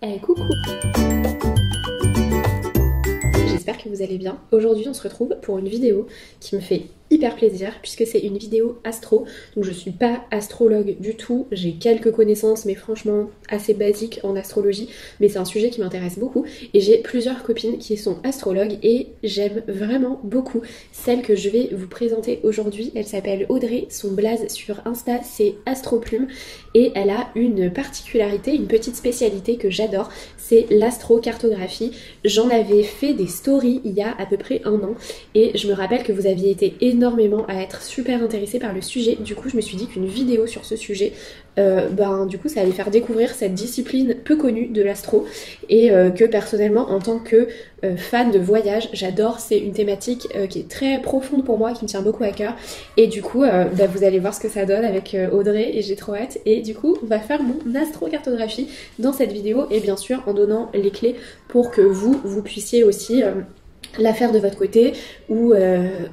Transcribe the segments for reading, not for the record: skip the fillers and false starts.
Coucou, j'espère que vous allez bien. Aujourd'hui on se retrouve pour une vidéo qui me fait hyper plaisir puisque c'est une vidéo astro. Donc je suis pas astrologue du tout, j'ai quelques connaissances mais franchement assez basiques en astrologie, mais c'est un sujet qui m'intéresse beaucoup et j'ai plusieurs copines qui sont astrologues et j'aime vraiment beaucoup celle que je vais vous présenter aujourd'hui. Elle s'appelle Audrey, son blaze sur Insta c'est Astroplume et elle a une particularité, une petite spécialité que j'adore, c'est l'astrocartographie. J'en avais fait des stories il y a à peu près un an et je me rappelle que vous aviez été énormément à être super intéressés par le sujet. Du coup, je me suis dit qu'une vidéo sur ce sujet, du coup, ça allait faire découvrir cette discipline peu connue de l'astro et que personnellement, en tant que fan de voyage, j'adore. C'est une thématique qui est très profonde pour moi, qui me tient beaucoup à cœur. Et du coup, vous allez voir ce que ça donne avec Audrey et j'ai trop hâte. Et du coup, on va faire mon astrocartographie dans cette vidéo et bien sûr en donnant les clés pour que vous puissiez aussi la faire de votre côté ou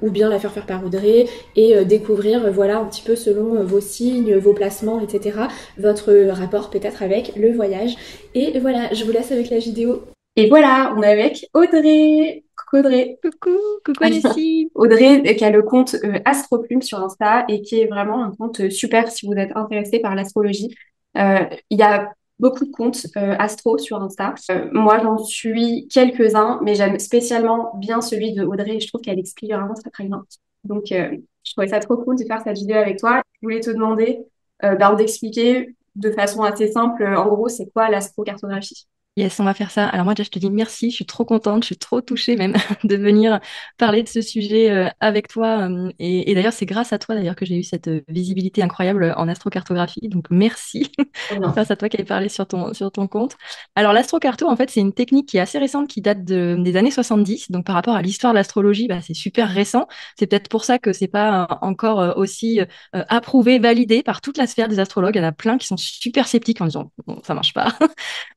bien la faire par Audrey et découvrir voilà un petit peu selon vos signes, vos placements, etc. votre rapport peut-être avec le voyage. Et voilà, je vous laisse avec la vidéo. Et voilà, on est avec Audrey. Coucou Audrey. Coucou Alessi. Audrey qui a le compte Astroplume sur Insta et qui est vraiment un compte super si vous êtes intéressé par l'astrologie. Il y a beaucoup de comptes astro sur Insta. Moi, j'en suis quelques-uns, mais j'aime spécialement bien celui de Audrey et je trouve qu'elle explique vraiment très très bien. Donc, je trouvais ça trop cool de faire cette vidéo avec toi. Je voulais te demander d'expliquer de façon assez simple, en gros, c'est quoi l'astrocartographie? Yes, on va faire ça. Alors moi déjà je te dis merci, je suis trop contente, je suis trop touchée même de venir parler de ce sujet avec toi. Et d'ailleurs c'est grâce à toi d'ailleurs que j'ai eu cette visibilité incroyable en astrocartographie. Donc merci. Trop bien. Grâce à toi qui est parlé sur ton compte. Alors, l'astrocarto, en fait, c'est une technique qui est assez récente, qui date des années 70. Donc, par rapport à l'histoire de l'astrologie, bah, c'est super récent. C'est peut-être pour ça que c'est pas encore aussi approuvé, validé par toute la sphère des astrologues. Il y en a plein qui sont super sceptiques en disant, bon, ça marche pas.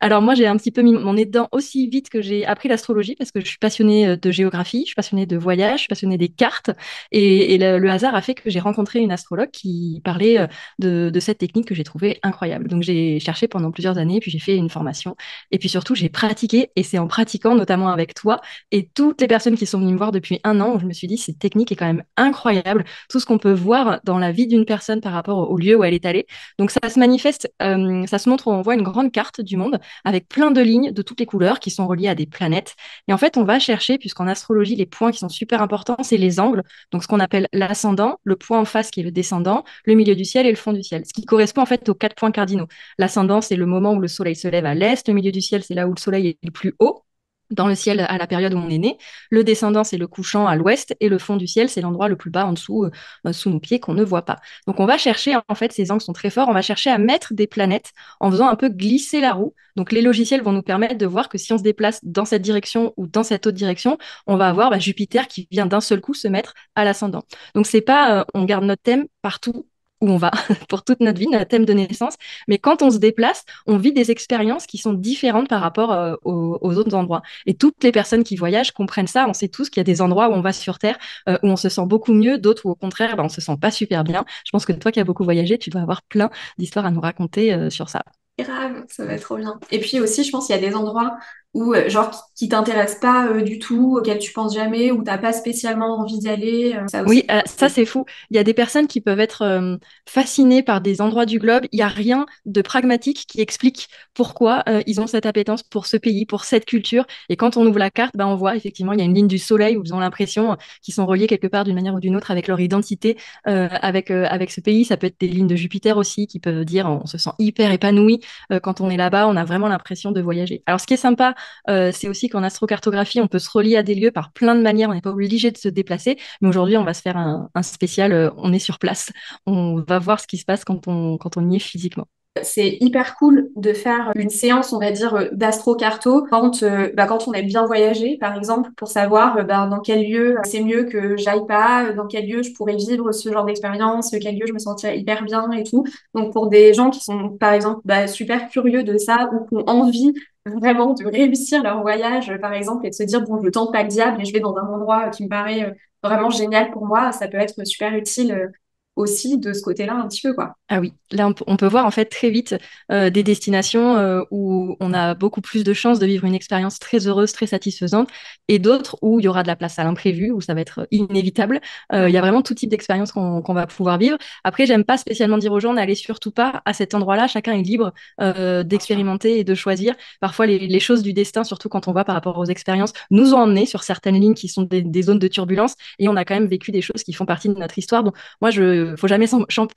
Alors, moi, j'ai un petit peu mis mon nez dedans aussi vite que j'ai appris l'astrologie parce que je suis passionnée de géographie, je suis passionnée de voyage, je suis passionnée des cartes. Et le hasard a fait que j'ai rencontré une astrologue qui parlait de cette technique que j'ai trouvée incroyable. Donc j'ai cherché pendant plusieurs années, puis j'ai fait une formation, et puis surtout j'ai pratiqué, et c'est en pratiquant, notamment avec toi, et toutes les personnes qui sont venues me voir depuis un an, où je me suis dit, cette technique est quand même incroyable, tout ce qu'on peut voir dans la vie d'une personne par rapport au lieu où elle est allée. Donc ça se manifeste, ça se montre, on voit une grande carte du monde, avec plein de lignes de toutes les couleurs qui sont reliées à des planètes, et en fait on va chercher, puisqu'en astrologie, les points qui sont super importants, c'est les angles, donc ce qu'on appelle l'ascendant, le point en face qui est le descendant, le milieu du ciel et le fond du ciel, ce qui correspond en fait aux 4 points cardinaux. L'ascendant, c'est le moment où le soleil se lève à l'est, le milieu du ciel, c'est là où le soleil est le plus haut dans le ciel à la période où on est né. Le descendant, c'est le couchant à l'ouest et le fond du ciel, c'est l'endroit le plus bas en dessous, sous nos pieds qu'on ne voit pas. Donc on va chercher, en fait, ces angles sont très forts, on va chercher à mettre des planètes en faisant un peu glisser la roue. Donc les logiciels vont nous permettre de voir que si on se déplace dans cette direction ou dans cette autre direction, on va avoir Jupiter qui vient d'un seul coup se mettre à l'ascendant. Donc c'est pas on garde notre thème partout où on va pour toute notre vie, notre thème de naissance. Mais quand on se déplace, on vit des expériences qui sont différentes par rapport aux autres endroits. Et toutes les personnes qui voyagent comprennent ça. On sait tous qu'il y a des endroits où on va sur Terre où on se sent beaucoup mieux, d'autres où au contraire, on se sent pas super bien. Je pense que toi qui as beaucoup voyagé, tu dois avoir plein d'histoires à nous raconter sur ça. Grave, ça va être trop bien. Et puis aussi, je pense qu'il y a des endroits où, genre, qui t'intéressent pas du tout, auxquels tu penses jamais, où t'as pas spécialement envie d'y aller. Ça aussi. Oui, ça c'est fou. Il y a des personnes qui peuvent être fascinées par des endroits du globe. Il n'y a rien de pragmatique qui explique pourquoi ils ont cette appétence pour ce pays, pour cette culture. Et quand on ouvre la carte, on voit effectivement il y a une ligne du soleil où ils ont l'impression qu'ils sont reliés quelque part d'une manière ou d'une autre avec leur identité, avec ce pays. Ça peut être des lignes de Jupiter aussi qui peuvent dire on se sent hyper épanoui quand on est là-bas. On a vraiment l'impression de voyager. Alors ce qui est sympa, c'est aussi qu'en astrocartographie, on peut se relier à des lieux par plein de manières. On n'est pas obligé de se déplacer. Mais aujourd'hui, on va se faire un spécial, on est sur place. On va voir ce qui se passe quand on y est physiquement. C'est hyper cool de faire une séance, on va dire, d'astro-carto quand on aime bien voyager, par exemple, pour savoir dans quel lieu c'est mieux que j'aille pas, dans quel lieu je pourrais vivre ce genre d'expérience, quel lieu je me sentirais hyper bien et tout. Donc pour des gens qui sont, par exemple, super curieux de ça ou qui ont envie vraiment de réussir leur voyage, par exemple, et de se dire, bon, je tente pas le diable et je vais dans un endroit qui me paraît vraiment génial pour moi, ça peut être super utile. aussi de ce côté-là un petit peu, quoi. Ah oui, là on peut voir en fait très vite des destinations où on a beaucoup plus de chances de vivre une expérience très heureuse, très satisfaisante, et d'autres où il y aura de la place à l'imprévu, où ça va être inévitable. Il y a vraiment tout type d'expérience qu'on va pouvoir vivre. Après, j'aime pas spécialement dire aux gens n'allez surtout pas à cet endroit-là. Chacun est libre Bien sûr. d'expérimenter et de choisir. Parfois, les choses du destin, surtout quand on voit par rapport aux expériences, nous ont emmenés sur certaines lignes qui sont des zones de turbulence, et on a quand même vécu des choses qui font partie de notre histoire. Donc, moi, faut jamais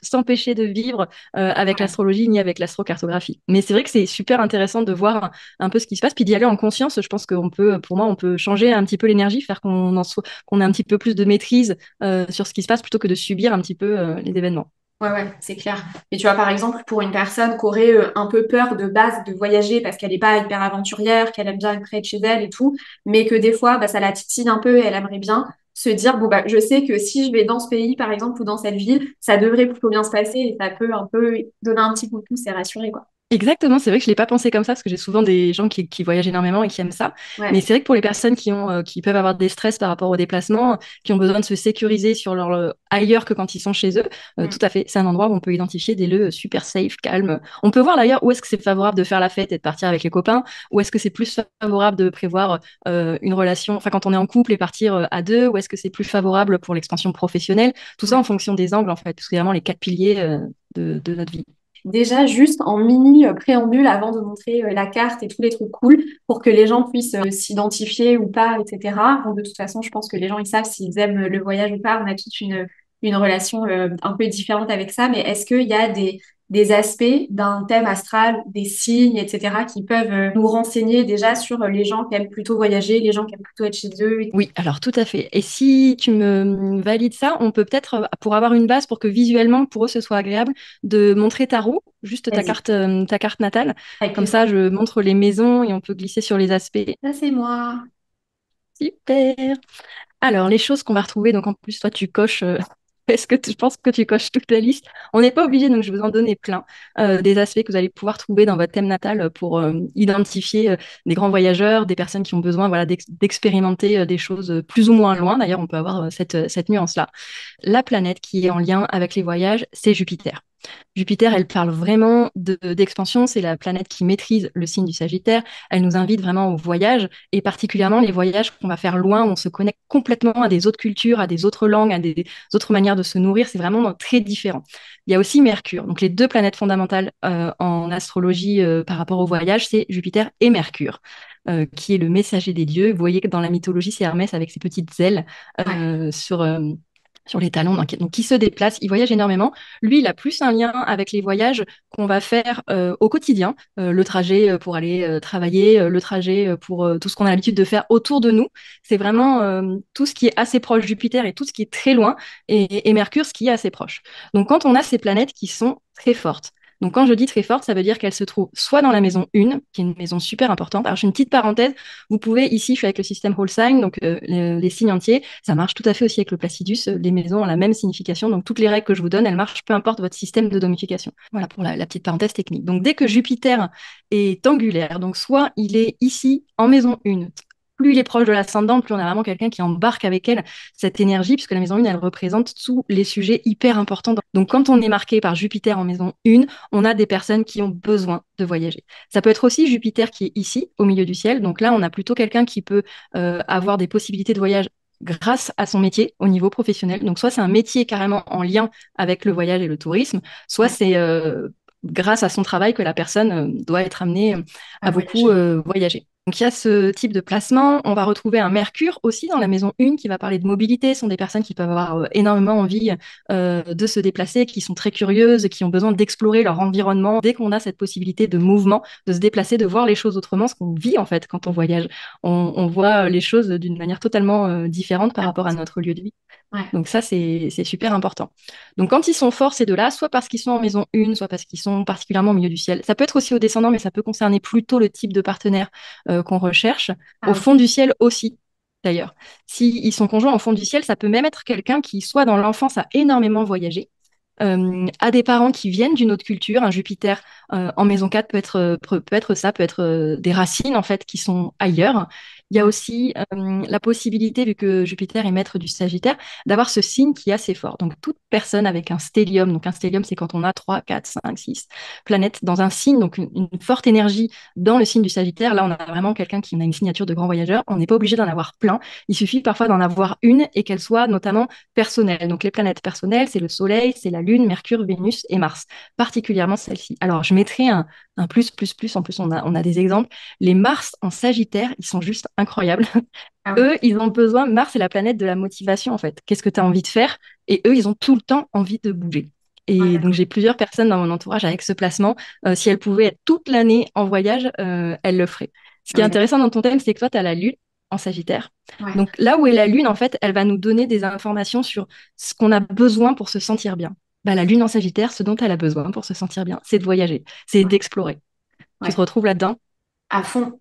s'empêcher de vivre avec Ouais. l'astrologie ni avec l'astrocartographie. Mais c'est vrai que c'est super intéressant de voir un peu ce qui se passe, puis d'y aller en conscience. Je pense qu'on peut, pour moi, on peut changer un petit peu l'énergie, faire qu'on ait un petit peu plus de maîtrise sur ce qui se passe plutôt que de subir un petit peu les événements. Ouais, ouais, c'est clair. Et tu vois, par exemple, pour une personne qui aurait un peu peur de base de voyager parce qu'elle n'est pas hyper aventurière, qu'elle aime bien être près de chez elle et tout, mais que des fois, bah, ça la titille un peu et elle aimerait bien se dire, bon, bah, je sais que si je vais dans ce pays, par exemple, ou dans cette ville, ça devrait plutôt bien se passer et ça peut un peu donner un petit coup de pouce et rassurer, quoi. Exactement, c'est vrai que je l'ai pas pensé comme ça parce que j'ai souvent des gens qui voyagent énormément et qui aiment ça. Mais Ouais. c'est vrai que pour les personnes qui peuvent avoir des stress par rapport au déplacement, qui ont besoin de se sécuriser sur leur ailleurs que quand ils sont chez eux, tout Mm. à fait, c'est un endroit où on peut identifier des lieux super safe, calmes. On peut voir d'ailleurs où est-ce que c'est favorable de faire la fête et de partir avec les copains, où est-ce que c'est plus favorable de prévoir une relation, enfin quand on est en couple et partir à deux, où est-ce que c'est plus favorable pour l'expansion professionnelle. Tout ça en Ouais. fonction des angles en fait, parce que c'est vraiment les quatre piliers de notre vie. Déjà, juste en mini préambule avant de montrer la carte et tous les trucs cool pour que les gens puissent s'identifier ou pas, etc. Bon, de toute façon, je pense que les gens, ils savent s'ils aiment le voyage ou pas. On a toute une relation un peu différente avec ça. Mais est-ce qu'il y a des aspects d'un thème astral, des signes, etc., qui peuvent nous renseigner déjà sur les gens qui aiment plutôt voyager, les gens qui aiment plutôt être chez eux? Oui, alors tout à fait. Et si tu me valides ça, on peut peut-être, pour avoir une base, pour que visuellement, pour eux, ce soit agréable, de montrer ta roue, juste Vas-y, ta carte natale. avec Comme plaisir. ça, je montre les maisons et on peut glisser sur les aspects. Ça, c'est moi. Super. Alors, les choses qu'on va retrouver, donc en plus, toi, tu coches, je pense que tu coches toute la liste. On n'est pas obligé, donc je vais vous en donner plein, des aspects que vous allez pouvoir trouver dans votre thème natal pour identifier des grands voyageurs, des personnes qui ont besoin, voilà, d'expérimenter des choses plus ou moins loin. D'ailleurs, on peut avoir cette nuance-là. La planète qui est en lien avec les voyages, c'est Jupiter. Jupiter, elle parle vraiment d'expansion. C'est la planète qui maîtrise le signe du Sagittaire. Elle nous invite vraiment au voyage et particulièrement les voyages qu'on va faire loin, où on se connecte complètement à des autres cultures, à des autres langues, à des autres manières de se nourrir. C'est vraiment très différent. Il y a aussi Mercure. Donc les deux planètes fondamentales en astrologie par rapport au voyage, c'est Jupiter et Mercure. Qui est le messager des dieux. Vous voyez que dans la mythologie, c'est Hermès avec ses petites ailes Ouais, sur les talons, donc qui se déplace, il voyage énormément. Lui, il a plus un lien avec les voyages qu'on va faire au quotidien, le trajet pour aller travailler, le trajet pour tout ce qu'on a l'habitude de faire autour de nous. C'est d'accord. vraiment tout ce qui est assez proche de Jupiter et tout ce qui est très loin, et Mercure, ce qui est assez proche. Donc quand on a ces planètes qui sont très fortes, donc quand je dis très forte, ça veut dire qu'elles se trouvent soit dans la maison 1, qui est une maison super importante. Alors, je fais une petite parenthèse. Vous pouvez, ici, je suis avec le système whole sign, donc les signes entiers. Ça marche tout à fait aussi avec le Placidus. Les maisons ont la même signification. Donc, toutes les règles que je vous donne, elles marchent peu importe votre système de domification. Voilà pour la petite parenthèse technique. Donc, dès que Jupiter est angulaire, donc soit il est ici en maison 1, plus il est proche de l'ascendant, plus on a vraiment quelqu'un qui embarque avec elle cette énergie, puisque la maison 1, elle représente tous les sujets hyper importants. Donc, quand on est marqué par Jupiter en maison 1, on a des personnes qui ont besoin de voyager. Ça peut être aussi Jupiter qui est ici, au milieu du ciel. Donc là, on a plutôt quelqu'un qui peut avoir des possibilités de voyage grâce à son métier au niveau professionnel. Donc soit c'est un métier carrément en lien avec le voyage et le tourisme, soit Ouais, c'est grâce à son travail que la personne doit être amenée à à beaucoup voyager. voyager. Donc il y a ce type de placement. On va retrouver un Mercure aussi dans la maison 1 qui va parler de mobilité. Ce sont des personnes qui peuvent avoir énormément envie de se déplacer, qui sont très curieuses, qui ont besoin d'explorer leur environnement. Dès qu'on a cette possibilité de mouvement, de se déplacer, de voir les choses autrement, ce qu'on vit en fait quand on voyage. On voit les choses d'une manière totalement différente par rapport à notre lieu de vie. Ouais. Donc ça, c'est super important. Donc quand ils sont forts, ces deux-là, soit parce qu'ils sont en maison 1, soit parce qu'ils sont particulièrement au milieu du ciel. Ça peut être aussi au descendant, mais ça peut concerner plutôt le type de partenaire qu'on recherche. Au Ah, fond ok. du ciel aussi, d'ailleurs. S'ils sont conjoints au fond du ciel, ça peut même être quelqu'un qui, soit dans l'enfance, a énormément voyagé, à des parents qui viennent d'une autre culture. Un Jupiter en maison 4 peut être des racines en fait qui sont ailleurs. Il y a Mm. aussi la possibilité, vu que Jupiter est maître du Sagittaire, d'avoir ce signe qui est assez fort. Donc toute personne avec un stellium, donc un stellium c'est quand on a 3, 4, 5, 6 planètes dans un signe, donc une forte énergie dans le signe du Sagittaire. Là, on a vraiment quelqu'un qui a une signature de grand voyageur. On n'est pas obligé d'en avoir plein. Il suffit parfois d'en avoir une et qu'elle soit notamment personnelle. Donc les planètes personnelles, c'est le Soleil, c'est la Lune, Mercure, Vénus et Mars, particulièrement celle-ci. Alors je mettrai un plus, plus, plus. En plus, on a des exemples. Les Mars en Sagittaire, ils sont juste incroyables. Ah oui. Eux, ils ont besoin, Mars est la planète de la motivation en fait. Qu'est-ce que tu as envie de faire? Et eux, ils ont tout le temps envie de bouger. Ouais, Et donc d'accord. j'ai plusieurs personnes dans mon entourage avec ce placement. Si elles pouvaient être toute l'année en voyage, elles le feraient. Ce Ah qui est oui, d'accord. intéressant dans ton thème, c'est que toi, tu as la Lune en Sagittaire. Ouais. Donc là où est la Lune, en fait, elle va nous donner des informations sur ce qu'on a besoin pour se sentir bien. Bah, la Lune en Sagittaire, ce dont elle a besoin pour se sentir bien, c'est de voyager, c'est Ouais. d'explorer. Tu te Ouais. retrouves là-dedans? À fond.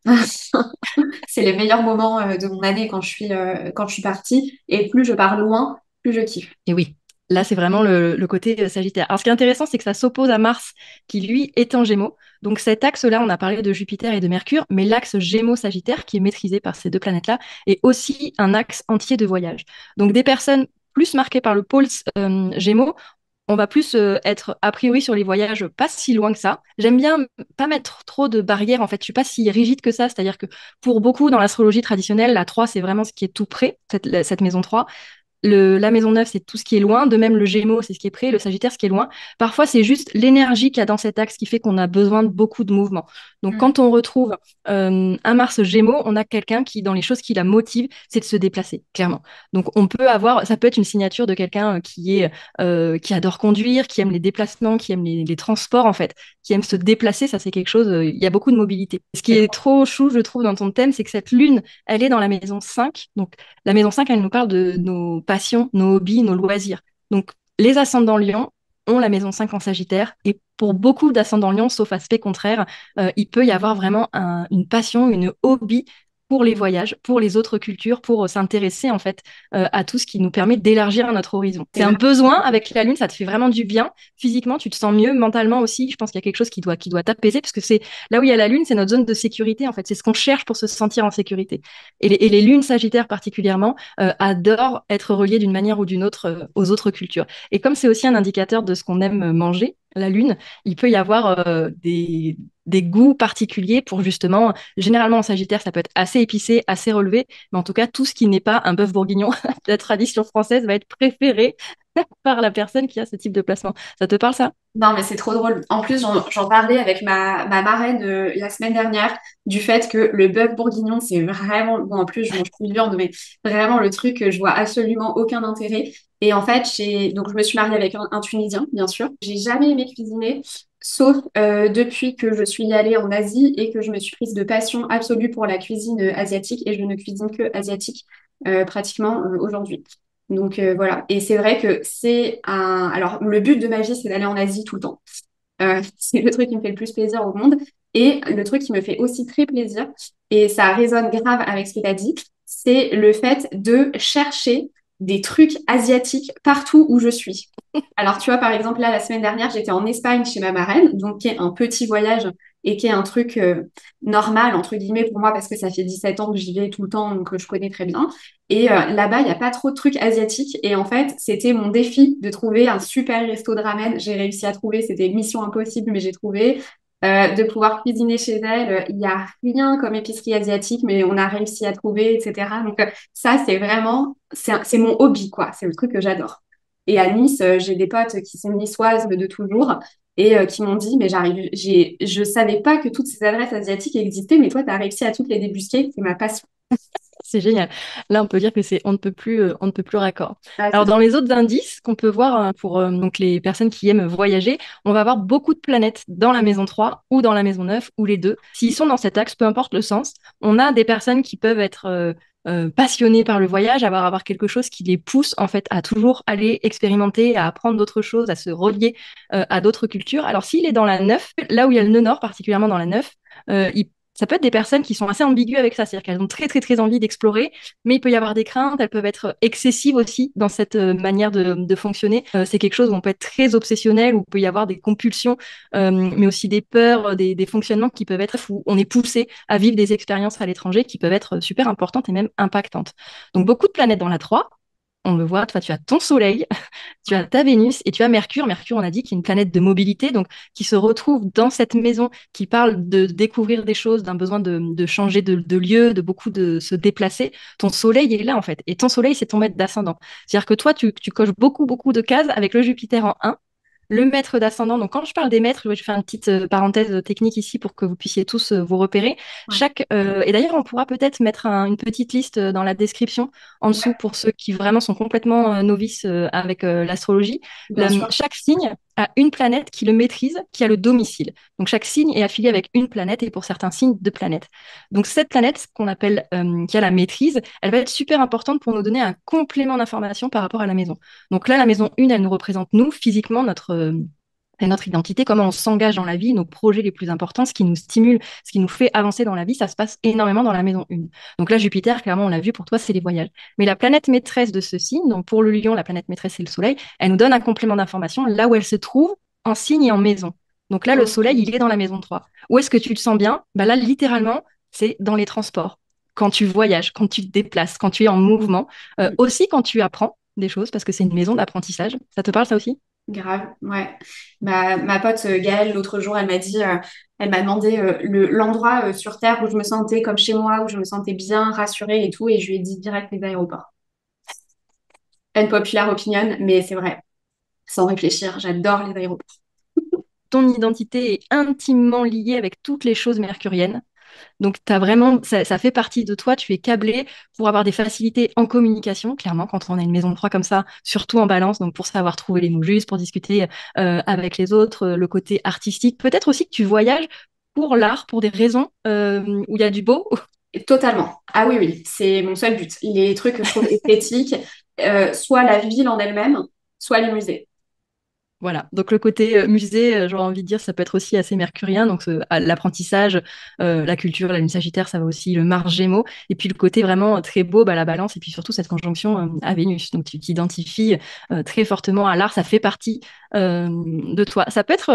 C'est les meilleurs moments de mon année quand je suis partie. Et plus je pars loin, plus je kiffe. Et oui, là, c'est vraiment le côté Sagittaire. Alors, ce qui est intéressant, c'est que ça s'oppose à Mars, qui lui est en Gémeaux. Donc, cet axe-là, on a parlé de Jupiter et de Mercure, mais l'axe Gémeaux-Sagittaire, qui est maîtrisé par ces deux planètes-là, est aussi un axe entier de voyage. Donc, des personnes plus marquées par le pôle Gémeaux, on va plus être a priori sur les voyages pas si loin que ça. J'aime bien pas mettre trop de barrières. En fait, je suis pas si rigide que ça. C'est-à-dire que pour beaucoup, dans l'astrologie traditionnelle, la 3, c'est vraiment ce qui est tout près, cette maison 3. La maison 9, c'est tout ce qui est loin. De même, le Gémeaux, c'est ce qui est près. Le Sagittaire, ce qui est loin. Parfois, c'est juste l'énergie qu'il y a dans cet axe qui fait qu'on a besoin de beaucoup de mouvements. Donc, Mm. quand on retrouve un Mars Gémeaux, on a quelqu'un qui, dans les choses qui la motivent, c'est de se déplacer, clairement. Donc, on peut avoir, ça peut être une signature de quelqu'un qui adore conduire, qui aime les déplacements, qui aime les transports, en fait, qui aime se déplacer. Ça, c'est quelque chose, il y a beaucoup de mobilité. Ce qui C'est est trop. trop chou, je trouve, dans ton thème, c'est que cette lune, elle est dans la maison 5. Donc, la maison 5, elle nous parle de nos passions, nos hobbies, nos loisirs. Donc, les ascendants Lion ont la maison 5 en Sagittaire. Et pour beaucoup d'ascendants Lion, sauf aspect contraire, il peut y avoir vraiment une passion, une hobby pour les voyages, pour les autres cultures, pour s'intéresser en fait à tout ce qui nous permet d'élargir notre horizon. C'est C'est un vrai. besoin avec la Lune, ça te fait vraiment du bien. Physiquement, tu te sens mieux. Mentalement aussi, je pense qu'il y a quelque chose qui doit t'apaiser parce que c'est là où il y a la Lune, c'est notre zone de sécurité en fait. C'est ce qu'on cherche pour se sentir en sécurité. Et les lunes sagittaires particulièrement adorent être reliées d'une manière ou d'une autre aux autres cultures. Et comme c'est aussi un indicateur de ce qu'on aime manger, la lune, il peut y avoir des goûts particuliers pour justement, généralement en sagittaire, ça peut être assez épicé, assez relevé, mais en tout cas, tout ce qui n'est pas un bœuf bourguignon de la tradition française va être préféré par la personne qui a ce type de placement. Ça te parle ça? Non, mais c'est trop drôle. En plus, j'en parlais avec ma marraine la semaine dernière du fait que le bœuf bourguignon, c'est vraiment... Bon, en plus, je mange plus de viande, mais vraiment le truc, je vois absolument aucun intérêt. Et en fait, donc je me suis mariée avec un Tunisien, bien sûr. J'ai jamais aimé cuisiner, sauf depuis que je suis allée en Asie et que je me suis prise de passion absolue pour la cuisine asiatique. Et je ne cuisine que asiatique pratiquement aujourd'hui. Donc voilà. Et c'est vrai que c'est un... Alors, le but de ma vie, c'est d'aller en Asie tout le temps. C'est le truc qui me fait le plus plaisir au monde. Et le truc qui me fait aussi très plaisir, et ça résonne grave avec ce que tu as dit, c'est le fait de chercher des trucs asiatiques partout où je suis. Alors, tu vois, par exemple, là, la semaine dernière, j'étais en Espagne chez ma marraine, donc qui est un petit voyage et qui est un truc normal, entre guillemets, pour moi, parce que ça fait 17 ans que j'y vais tout le temps, donc je connais très bien. Et là-bas, il n'y a pas trop de trucs asiatiques. Et en fait, c'était mon défi de trouver un super resto de ramen. J'ai réussi à trouver, c'était mission impossible, mais j'ai trouvé. De pouvoir cuisiner chez elle, il n'y a rien comme épicerie asiatique, mais on a réussi à trouver, etc. Donc ça, c'est vraiment, c'est mon hobby, quoi. C'est le truc que j'adore. Et à Nice, j'ai des potes qui sont niçoises de toujours et qui m'ont dit, mais je savais pas que toutes ces adresses asiatiques existaient, mais toi, tu as réussi à toutes les débusquer. C'est ma passion. C'est génial. Là, on peut dire que c'est on ne peut plus raccord. Ah, Alors, dans les autres indices qu'on peut voir pour donc les personnes qui aiment voyager, on va avoir beaucoup de planètes dans la maison 3 ou dans la maison 9 ou les deux. S'ils sont dans cet axe, peu importe le sens, on a des personnes qui peuvent être passionnées par le voyage, avoir quelque chose qui les pousse en fait à toujours aller expérimenter, à apprendre d'autres choses, à se relier à d'autres cultures. Alors, s'il est dans la 9, là où il y a le nœud nord, particulièrement dans la 9, Ça peut être des personnes qui sont assez ambiguës avec ça, c'est-à-dire qu'elles ont très très très envie d'explorer, mais il peut y avoir des craintes, elles peuvent être excessives aussi dans cette manière de fonctionner. C'est quelque chose où on peut être très obsessionnel, où il peut y avoir des compulsions, mais aussi des peurs, des fonctionnements qui peuvent être où on est poussé à vivre des expériences à l'étranger qui peuvent être super importantes et même impactantes. Donc beaucoup de planètes dans la 3. On le voit, toi, tu as ton Soleil, tu as ta Vénus et tu as Mercure. Mercure, on a dit, qui est une planète de mobilité, donc qui se retrouve dans cette maison, qui parle de découvrir des choses, d'un besoin de changer de lieu, de beaucoup de se déplacer. Ton Soleil est là, en fait. Et ton Soleil, c'est ton maître d'ascendant. C'est-à-dire que toi, tu coches beaucoup, beaucoup de cases avec le Jupiter en 1. Le maître d'ascendant, donc quand je parle des maîtres, je fais une petite parenthèse technique ici pour que vous puissiez tous vous repérer. Ouais. Et d'ailleurs, on pourra peut-être mettre une petite liste dans la description en dessous Ouais, pour ceux qui vraiment sont complètement novices avec l'astrologie. bien sûr. Chaque signe a une planète qui le maîtrise, qui a le domicile. Donc chaque signe est affilié avec une planète et pour certains signes, deux planètes. Donc cette planète, qu'on appelle, qui a la maîtrise, elle va être super importante pour nous donner un complément d'information par rapport à la maison. Donc là, la maison 1, elle nous représente nous, physiquement, notre identité, comment on s'engage dans la vie, nos projets les plus importants, ce qui nous stimule, ce qui nous fait avancer dans la vie, ça se passe énormément dans la maison 1. Donc là, Jupiter, clairement, on l'a vu, pour toi, c'est les voyages. Mais la planète maîtresse de ce signe, donc pour le lion, la planète maîtresse, c'est le soleil, elle nous donne un complément d'information là où elle se trouve, en signe et en maison. Donc là, le Ok. soleil, il est dans la maison 3. Où est-ce que tu te sens bien? Bah là, littéralement, c'est dans les transports. Quand tu voyages, quand tu te déplaces, quand tu es en mouvement, aussi quand tu apprends des choses, parce que c'est une maison d'apprentissage. Ça te parle, ça aussi? Grave, ouais. Ma pote Gaëlle, l'autre jour, elle m'a dit, elle m'a demandé l'endroit sur Terre où je me sentais comme chez moi, où je me sentais bien rassurée et tout, et je lui ai dit direct les aéroports. Unpopular opinion, mais c'est vrai. Sans réfléchir, j'adore les aéroports. Ton identité est intimement liée avec toutes les choses mercuriennes. Donc, t'as vraiment, ça fait partie de toi, tu es câblé pour avoir des facilités en communication, clairement, quand on a une maison de 3 comme ça, surtout en balance, donc pour savoir trouver les mots justes, pour discuter avec les autres, le côté artistique. Peut-être aussi que tu voyages pour l'art, pour des raisons où il y a du beau. Et totalement. Ah oui, oui, c'est mon seul but. Les trucs que je trouve esthétiques, soit la ville en elle-même, soit les musées. Voilà, donc le côté musée, j'aurais envie de dire, ça peut être aussi assez mercurien, donc l'apprentissage, la culture, la lune sagittaire, ça va aussi, le Mars Gémeaux, et puis le côté vraiment très beau, bah, la balance, et puis surtout cette conjonction à Vénus, donc tu t'identifies très fortement à l'art, ça fait partie de toi. Ça peut être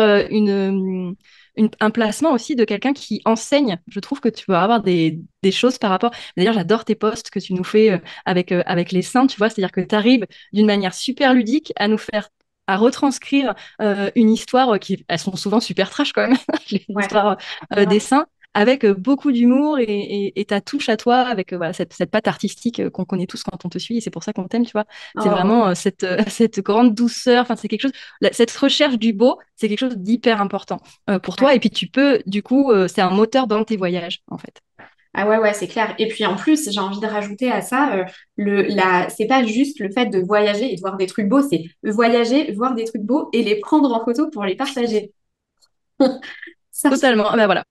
un placement aussi de quelqu'un qui enseigne, je trouve que tu vas avoir des choses par rapport, d'ailleurs j'adore tes posts que tu nous fais avec les saints, tu vois, c'est-à-dire que tu arrives d'une manière super ludique à nous faire à retranscrire une histoire elles sont souvent super trash quand même, les Ouais, histoires des grave. saints, avec beaucoup d'humour et ta touche à toi, avec voilà, cette patte artistique qu'on connaît tous quand on te suit, et c'est pour ça qu'on t'aime, tu vois. C'est Oh, vraiment cette grande douceur, enfin, c'est quelque chose, cette recherche du beau, c'est quelque chose d'hyper important pour ouais. toi, et puis tu peux, du coup, c'est un moteur dans tes voyages, en fait. Ah ouais, ouais, c'est clair. Et puis en plus, j'ai envie de rajouter à ça, c'est pas juste le fait de voyager et de voir des trucs beaux, c'est voyager, voir des trucs beaux et les prendre en photo pour les partager. Ça, Totalement. Ah ben voilà.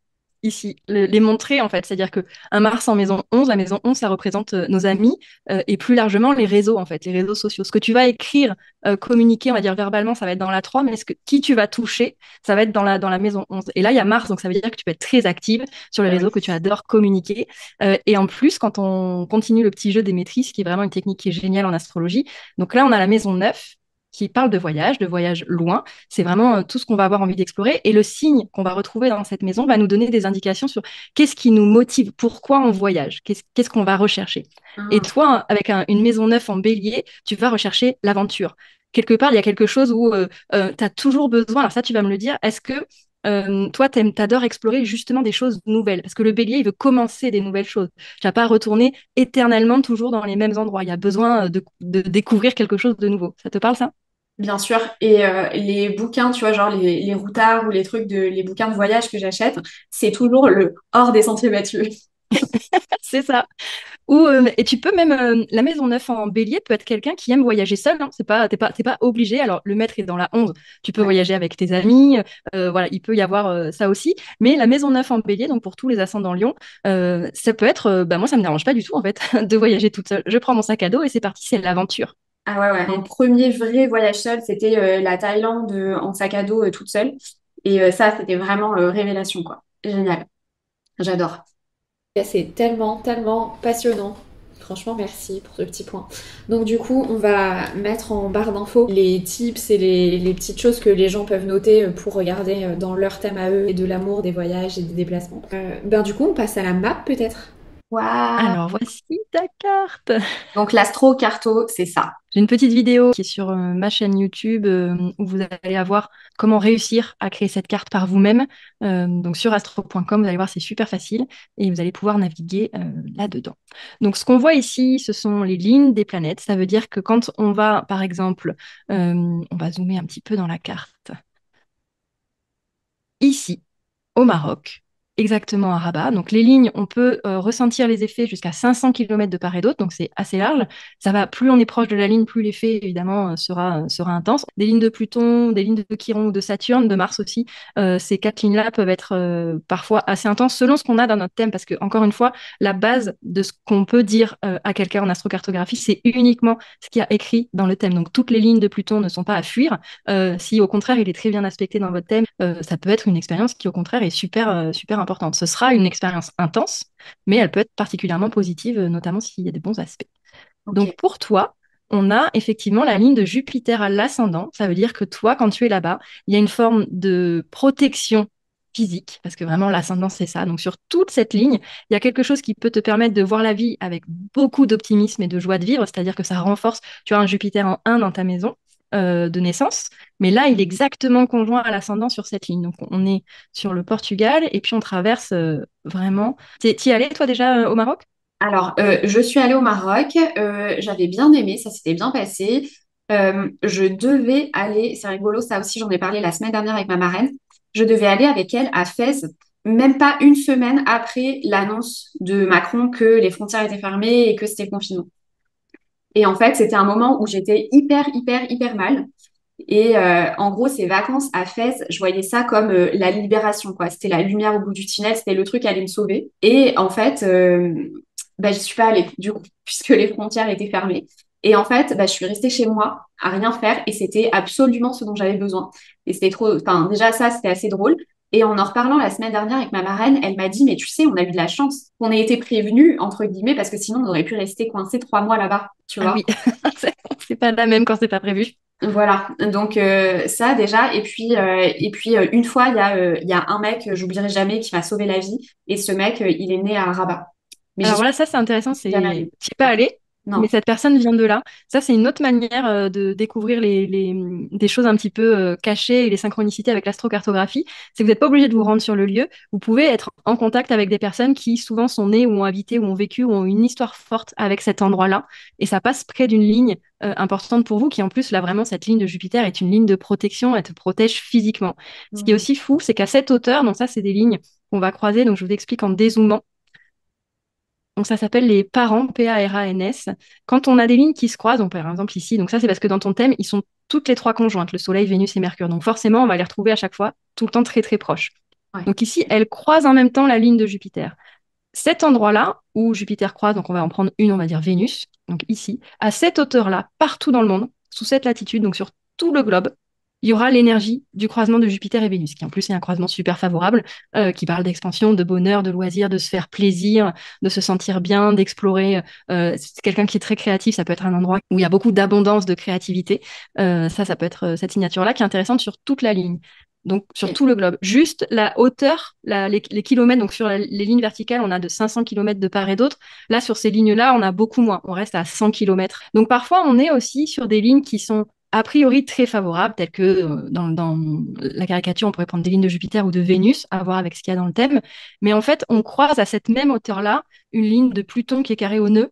Ici, les montrer en fait. C'est-à-dire que un Mars en maison 11, la maison 11, ça représente nos amis et plus largement les réseaux en fait, les réseaux sociaux. Ce que tu vas écrire, communiquer, on va dire verbalement, ça va être dans la 3, mais qui tu vas toucher, ça va être dans la maison 11. Et là, il y a Mars, donc ça veut dire que tu peux être très active sur les bah réseaux, oui. que tu adores communiquer. Et en plus, quand on continue le petit jeu des maîtrises, qui est vraiment une technique qui est géniale en astrologie, donc là, on a la maison 9 qui parle de voyage loin. C'est vraiment tout ce qu'on va avoir envie d'explorer. Et le signe qu'on va retrouver dans cette maison va nous donner des indications sur qu'est-ce qui nous motive, pourquoi on voyage, qu'est-ce qu'on va rechercher. Et Ah, toi, avec une maison neuve en bélier, tu vas rechercher l'aventure. Quelque part, il y a quelque chose où tu as toujours besoin, alors ça, tu vas me le dire, est-ce que toi, t'adores explorer justement des choses nouvelles? Parce que le bélier, il veut commencer des nouvelles choses. Tu vas pas retourner éternellement toujours dans les mêmes endroits. Il y a besoin de découvrir quelque chose de nouveau. Ça te parle, ça? bien sûr. Et les bouquins, tu vois, genre les routards ou les bouquins de voyage que j'achète, c'est toujours le hors des sentiers battus. C'est ça. Et tu peux même, la maison 9 en bélier peut être quelqu'un qui aime voyager seul, hein. T'es pas obligé. Alors, le maître est dans la 11. Tu peux Ouais. voyager avec tes amis. Voilà, il peut y avoir ça aussi. Mais la maison 9 en bélier, donc pour tous les ascendants Lion, ça peut être, bah, moi, ça me dérange pas du tout, en fait, de voyager toute seule. Je prends mon sac à dos et c'est parti, c'est l'aventure. Ah ouais, ouais. Mon premier vrai voyage seul, c'était la Thaïlande en sac à dos toute seule. Et ça, c'était vraiment révélation, quoi. Génial. J'adore. Et c'est tellement, tellement passionnant. Franchement, merci pour ce petit point. Donc du coup, on va mettre en barre d'infos les tips et les petites choses que les gens peuvent noter pour regarder dans leur thème à eux et de l'amour, des voyages et des déplacements. Ben du coup, on passe à la map peut-être. Waouh! Alors, voici ta carte. Donc l'astro-carto, c'est ça. J'ai une petite vidéo qui est sur ma chaîne YouTube où vous allez avoir comment réussir à créer cette carte par vous-même. Donc sur astro.com, vous allez voir, c'est super facile et vous allez pouvoir naviguer là-dedans. Donc ce qu'on voit ici, ce sont les lignes des planètes. Ça veut dire que quand on va, par exemple, on va zoomer un petit peu dans la carte. Ici, au Maroc, exactement à Rabat. Donc les lignes, on peut ressentir les effets jusqu'à 500 km de part et d'autre, donc c'est assez large. Ça va, plus on est proche de la ligne, plus l'effet évidemment sera intense. Des lignes de Pluton, des lignes de Chiron ou de Saturne, de Mars aussi, ces quatre lignes-là peuvent être parfois assez intenses selon ce qu'on a dans notre thème, parce que encore une fois, la base de ce qu'on peut dire à quelqu'un en astrocartographie, c'est uniquement ce qu'il y a écrit dans le thème. Donc toutes les lignes de Pluton ne sont pas à fuir. Si au contraire il est très bien aspecté dans votre thème, ça peut être une expérience qui au contraire est super importante. Ce sera une expérience intense, mais elle peut être particulièrement positive, notamment s'il y a des bons aspects. Ok. Donc pour toi, on a effectivement la ligne de Jupiter à l'ascendant. Ça veut dire que toi, quand tu es là-bas, il y a une forme de protection physique, parce que vraiment l'ascendant, c'est ça. Donc sur toute cette ligne, il y a quelque chose qui peut te permettre de voir la vie avec beaucoup d'optimisme et de joie de vivre, c'est-à-dire que ça renforce, tu as un Jupiter en 1 dans ta maison de naissance, mais là, il est exactement conjoint à l'ascendant sur cette ligne. Donc on est sur le Portugal et puis on traverse vraiment... T'y es allé, toi, déjà au Maroc? Alors, je suis allée au Maroc, j'avais bien aimé, ça s'était bien passé. Je devais aller, c'est rigolo, ça aussi j'en ai parlé la semaine dernière avec ma marraine, je devais aller avec elle à Fès, même pas une semaine après l'annonce de Macron que les frontières étaient fermées et que c'était confinement. Et en fait, c'était un moment où j'étais hyper mal. Et en gros, ces vacances à Fès, je voyais ça comme la libération, quoi. C'était la lumière au bout du tunnel, c'était le truc qui allait me sauver. Et en fait, bah, j'y suis pas allée, du coup, puisque les frontières étaient fermées. Et en fait, bah, je suis restée chez moi à rien faire et c'était absolument ce dont j'avais besoin. Et c'était trop, enfin, déjà ça, c'était assez drôle. Et en reparlant la semaine dernière avec ma marraine, elle m'a dit, mais tu sais, on a eu de la chance qu'on ait été prévenus, entre guillemets, parce que sinon on aurait pu rester coincé 3 mois là-bas, tu Ah vois. oui, c'est pas la même quand c'est pas prévu. Voilà, donc ça déjà, et puis une fois, il y a un mec, j'oublierai jamais, qui m'a sauvé la vie, et ce mec, il est né à Rabat. Mais j'y Alors suis voilà, ça c'est intéressant, jamais c'est allée. tu es pas allé, mais Non. cette personne vient de là. Ça c'est une autre manière de découvrir des choses un petit peu cachées et les synchronicités avec l'astrocartographie. C'est que vous n'êtes pas obligé de vous rendre sur le lieu. Vous pouvez être en contact avec des personnes qui souvent sont nées ou ont habité ou ont vécu ou ont une histoire forte avec cet endroit-là. Et ça passe près d'une ligne importante pour vous qui en plus là vraiment cette ligne de Jupiter est une ligne de protection, elle te protège physiquement. Ce qui est Mm. aussi fou, c'est qu'à cette hauteur, donc ça c'est des lignes qu'on va croiser, donc je vous explique en dézoomant. Donc ça s'appelle les parents, P-A-R-A-N-S. Quand on a des lignes qui se croisent, donc par exemple ici, donc ça c'est parce que dans ton thème, ils sont toutes les trois conjointes, le Soleil, Vénus et Mercure. Donc forcément, on va les retrouver à chaque fois, tout le temps très proches. Ouais. Donc ici, elles croisent en même temps la ligne de Jupiter. Cet endroit-là, où Jupiter croise, donc on va en prendre une, on va dire Vénus, donc ici, à cette hauteur-là, partout dans le monde, sous cette latitude, donc sur tout le globe, il y aura l'énergie du croisement de Jupiter et Vénus, qui en plus est un croisement super favorable, qui parle d'expansion, de bonheur, de loisir, de se faire plaisir, de se sentir bien, d'explorer. C'est quelqu'un qui est très créatif, ça peut être un endroit où il y a beaucoup d'abondance de créativité. Ça peut être cette signature-là qui est intéressante sur toute la ligne. Donc, sur Ok. tout le globe. Juste la hauteur, les kilomètres, donc sur les lignes verticales, on a de 500 kilomètres de part et d'autre. Là, sur ces lignes-là, on a beaucoup moins. On reste à 100 kilomètres. Donc, parfois, on est aussi sur des lignes qui sont a priori très favorables, telles que dans la caricature, on pourrait prendre des lignes de Jupiter ou de Vénus, à voir avec ce qu'il y a dans le thème. Mais en fait, on croise à cette même hauteur-là une ligne de Pluton qui est carrée au nœud.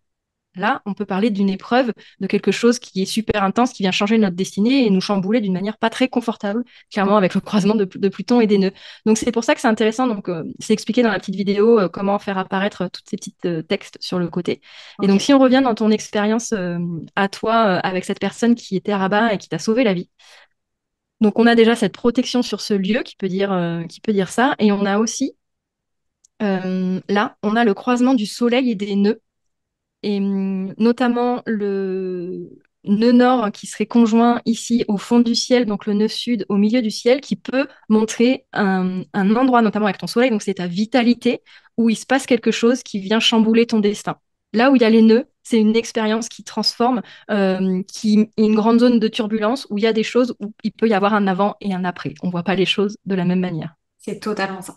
Là, on peut parler d'une épreuve, de quelque chose qui est super intense, qui vient changer notre destinée et nous chambouler d'une manière pas très confortable, clairement avec le croisement de Pluton et des nœuds. Donc c'est pour ça que c'est intéressant. Donc c'est expliqué dans la petite vidéo comment faire apparaître tous ces petits textes sur le côté. Et donc Ok. si on revient dans ton expérience à toi avec cette personne qui était à Rabat et qui t'a sauvé la vie. Donc on a déjà cette protection sur ce lieu qui peut dire ça, et on a aussi là, on a le croisement du Soleil et des nœuds et notamment nœud nord qui serait conjoint ici au fond du ciel, donc le nœud sud au milieu du ciel, qui peut montrer un endroit, notamment avec ton soleil, donc c'est ta vitalité, où il se passe quelque chose qui vient chambouler ton destin. Là où il y a les nœuds, c'est une expérience qui transforme, qui est une grande zone de turbulence, où il y a des choses où il peut y avoir un avant et un après. On ne voit pas les choses de la même manière. C'est totalement ça.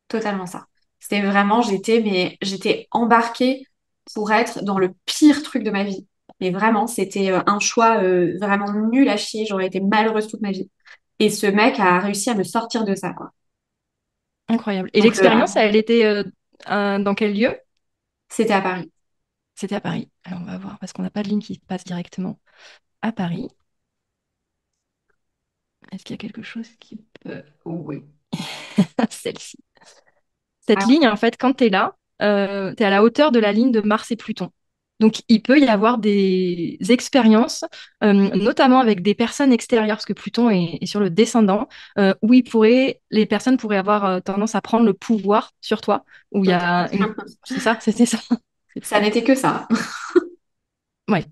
Totalement ça. C'était vraiment, j'étais embarquée pour être dans le pire truc de ma vie. Mais vraiment, c'était un choix vraiment nul à chier. J'aurais été malheureuse toute ma vie. Et ce mec a réussi à me sortir de ça, quoi. Incroyable. Et Donc, l'expérience, elle était dans quel lieu? c'était à Paris. C'était à Paris. Alors on va voir, parce qu'on n'a pas de ligne qui passe directement à Paris. Est-ce qu'il y a quelque chose qui peut... Oui, celle-ci. Cette Ah, ligne, en fait, quand tu es là, tu es à la hauteur de la ligne de Mars et Pluton. Donc, il peut y avoir des expériences, notamment avec des personnes extérieures, parce que Pluton est sur le descendant, où les personnes pourraient avoir tendance à prendre le pouvoir sur toi, où il y a une... totalement. C'est ça, c'était ça. C'est Ça ça. n'était que ça. Ouais.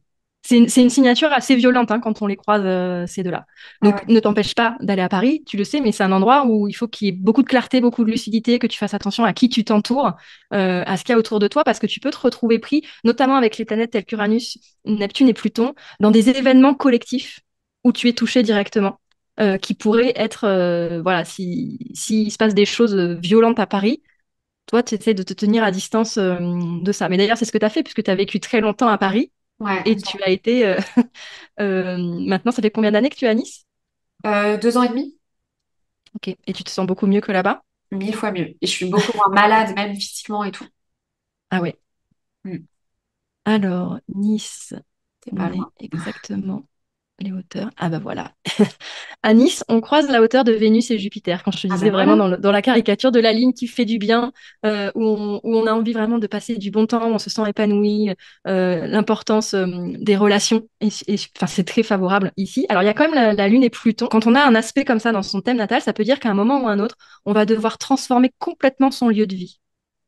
C'est une signature assez violente hein, quand on les croise, ces deux-là. Ah Donc, ouais. ne t'empêche pas d'aller à Paris, tu le sais, mais c'est un endroit où il faut qu'il y ait beaucoup de clarté, beaucoup de lucidité, que tu fasses attention à qui tu t'entoures, à ce qu'il y a autour de toi, parce que tu peux te retrouver pris, notamment avec les planètes telles qu'Uranus, Neptune et Pluton, dans des événements collectifs où tu es touché directement, qui pourraient être, voilà, s'il se passe des choses violentes à Paris, toi, tu essaies de te tenir à distance, de ça. Mais d'ailleurs, c'est ce que tu as fait, puisque tu as vécu très longtemps à Paris. Ouais. Et tu as été. Maintenant, ça fait combien d'années que tu es à Nice? 2 ans et demi, Ok. Et tu te sens beaucoup mieux que là-bas? 1000 fois mieux. Et je suis beaucoup moins malade, même physiquement et tout. Ah ouais. Mm. Alors, Nice, T'es pas on est loin. exactement les hauteurs. Ah bah voilà. À Nice, on croise la hauteur de Vénus et Jupiter. Quand je te Ah disais ben vraiment voilà. dans la caricature de la ligne qui fait du bien, où on a envie vraiment de passer du bon temps, on se sent épanoui, l'importance des relations, enfin, c'est très favorable ici. Alors, il y a quand même la Lune et Pluton. Quand on a un aspect comme ça dans son thème natal, ça peut dire qu'à un moment ou à un autre, on va devoir transformer complètement son lieu de vie.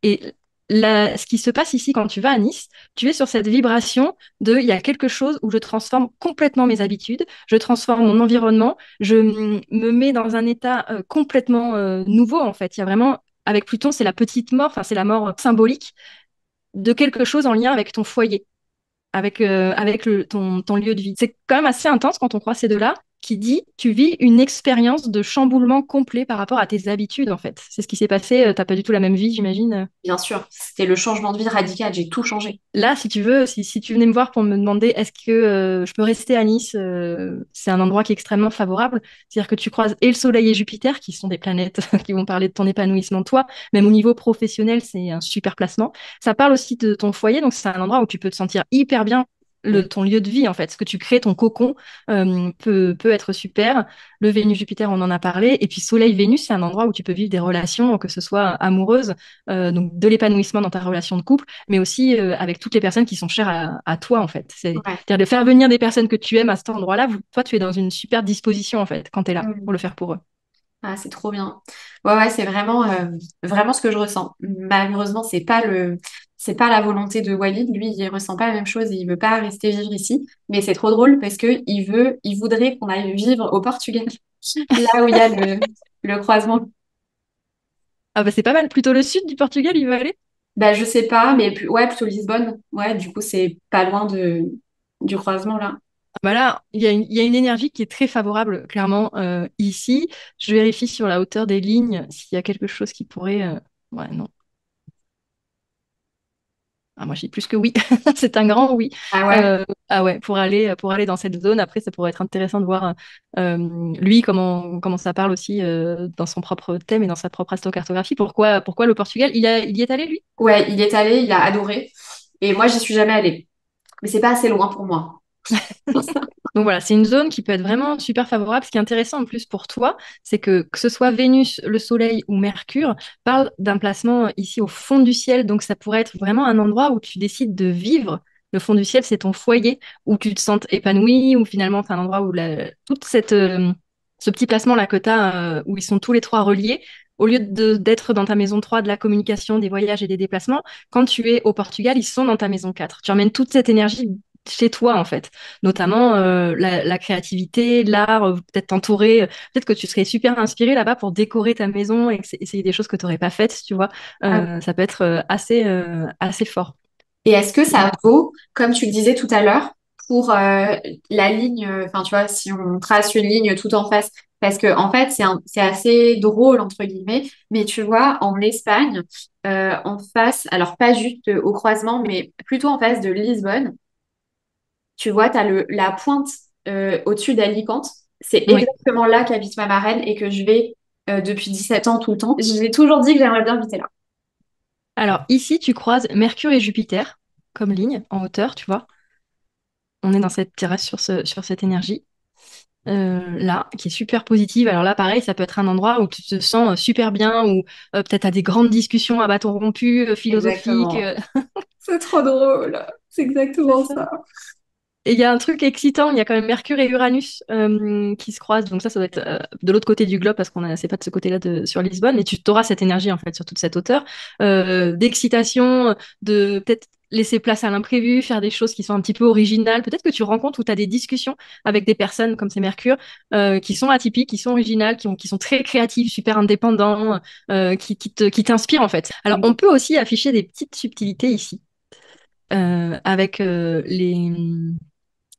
Et ce qui se passe ici quand tu vas à Nice, tu es sur cette vibration de il y a quelque chose où je transforme complètement mes habitudes, je transforme mon environnement, je me mets dans un état complètement nouveau en fait. Il y a vraiment, avec Pluton, c'est la petite mort, enfin c'est la mort symbolique de quelque chose en lien avec ton foyer, avec ton lieu de vie. C'est quand même assez intense quand on croit ces deux-là, qui dit tu vis une expérience de chamboulement complet par rapport à tes habitudes, en fait. C'est ce qui s'est passé. T'as pas du tout la même vie, j'imagine. Bien sûr, c'était le changement de vie radical. J'ai tout changé. Là, si tu veux, si tu venais me voir pour me demander est-ce que je peux rester à Nice, c'est un endroit qui est extrêmement favorable. C'est-à-dire que tu croises et le Soleil et Jupiter, qui sont des planètes qui vont parler de ton épanouissement, toi, même au niveau professionnel, c'est un super placement. Ça parle aussi de ton foyer, donc c'est un endroit où tu peux te sentir hyper bien. Ton lieu de vie, en fait, ce que tu crées, ton cocon, peut être super. Le Vénus-Jupiter, on en a parlé. Et puis Soleil-Vénus, c'est un endroit où tu peux vivre des relations, que ce soit amoureuses, donc de l'épanouissement dans ta relation de couple, mais aussi avec toutes les personnes qui sont chères à toi, en fait. Ouais. C'est-à-dire de faire venir des personnes que tu aimes à cet endroit-là. Toi, tu es dans une super disposition, en fait, quand tu es là, pour Mm. le faire pour eux. Ah, c'est trop bien. Ouais, ouais, c'est vraiment ce que je ressens. Malheureusement, c'est pas la volonté de Walid. Lui, il ressent pas la même chose et il veut pas rester vivre ici. Mais c'est trop drôle parce que il voudrait qu'on aille vivre au Portugal, là où il y a le croisement. Ah bah c'est pas mal. Plutôt le sud du Portugal, il veut aller? Bah, je sais pas, mais ouais, plutôt Lisbonne. Ouais, du coup, c'est pas loin du croisement là. Ah bah là, il y a une énergie qui est très favorable, clairement, ici. Je vérifie sur la hauteur des lignes s'il y a quelque chose qui pourrait... Ouais, non. Ah, moi, je dis plus que oui. C'est un grand oui. Ah ouais? Ah ouais, pour aller dans cette zone, après, ça pourrait être intéressant de voir lui comment ça parle aussi dans son propre thème et dans sa propre astrocartographie. Pourquoi le Portugal? Il y est allé, lui? Ouais, il est allé, il a adoré. Et moi, j'y suis jamais allée. Mais c'est pas assez loin pour moi. Donc voilà, c'est une zone qui peut être vraiment super favorable. Ce qui est intéressant en plus pour toi, c'est que ce soit Vénus, le Soleil ou Mercure, parle d'un placement ici au fond du ciel. Donc ça pourrait être vraiment un endroit où tu décides de vivre. Le fond du ciel, c'est ton foyer, où tu te sens épanoui, où finalement c'est un endroit où toute ce petit placement-là que tu as, où ils sont tous les trois reliés, au lieu d'être dans ta maison 3 de la communication, des voyages et des déplacements, quand tu es au Portugal, ils sont dans ta maison 4. Tu emmènes toute cette énergie chez toi en fait, notamment la créativité, l'art, peut-être t'entourer, peut-être que tu serais super inspiré là-bas pour décorer ta maison et essayer des choses que tu n'aurais pas faites, tu vois. Ça peut être assez fort. Et est-ce que ça vaut, comme tu le disais tout à l'heure, pour la ligne, enfin tu vois, si on trace une ligne tout en face, parce que en fait c'est assez drôle entre guillemets, mais tu vois, en Espagne, en face, alors pas juste au croisement, mais plutôt en face de Lisbonne, tu vois, tu as la pointe au-dessus d'Alicante. C'est Oui. exactement là qu'habite ma marraine et que je vais depuis 17 ans tout le temps. Je lui ai toujours dit que j'aimerais bien habiter là. Alors ici, tu croises Mercure et Jupiter comme ligne en hauteur, tu vois. On est dans cette terrasse sur cette énergie. Là, qui est super positive. Alors là, pareil, ça peut être un endroit où tu te sens super bien, où peut-être à des grandes discussions à bâton rompu, philosophiques. Exactement. C'est trop drôle. C'est C'est exactement ça. ça. Et il y a un truc excitant, il y a quand même Mercure et Uranus qui se croisent. Donc ça doit être de l'autre côté du globe parce c'est pas de ce côté-là sur Lisbonne. Mais tu auras cette énergie en fait sur toute cette hauteur d'excitation, de peut-être laisser place à l'imprévu, faire des choses qui sont un petit peu originales. Peut-être que tu rencontres ou tu as des discussions avec des personnes comme c'est Mercure qui sont atypiques, qui sont originales, qui sont très créatives, super indépendants, qui t'inspirent en fait. Alors on peut aussi afficher des petites subtilités ici avec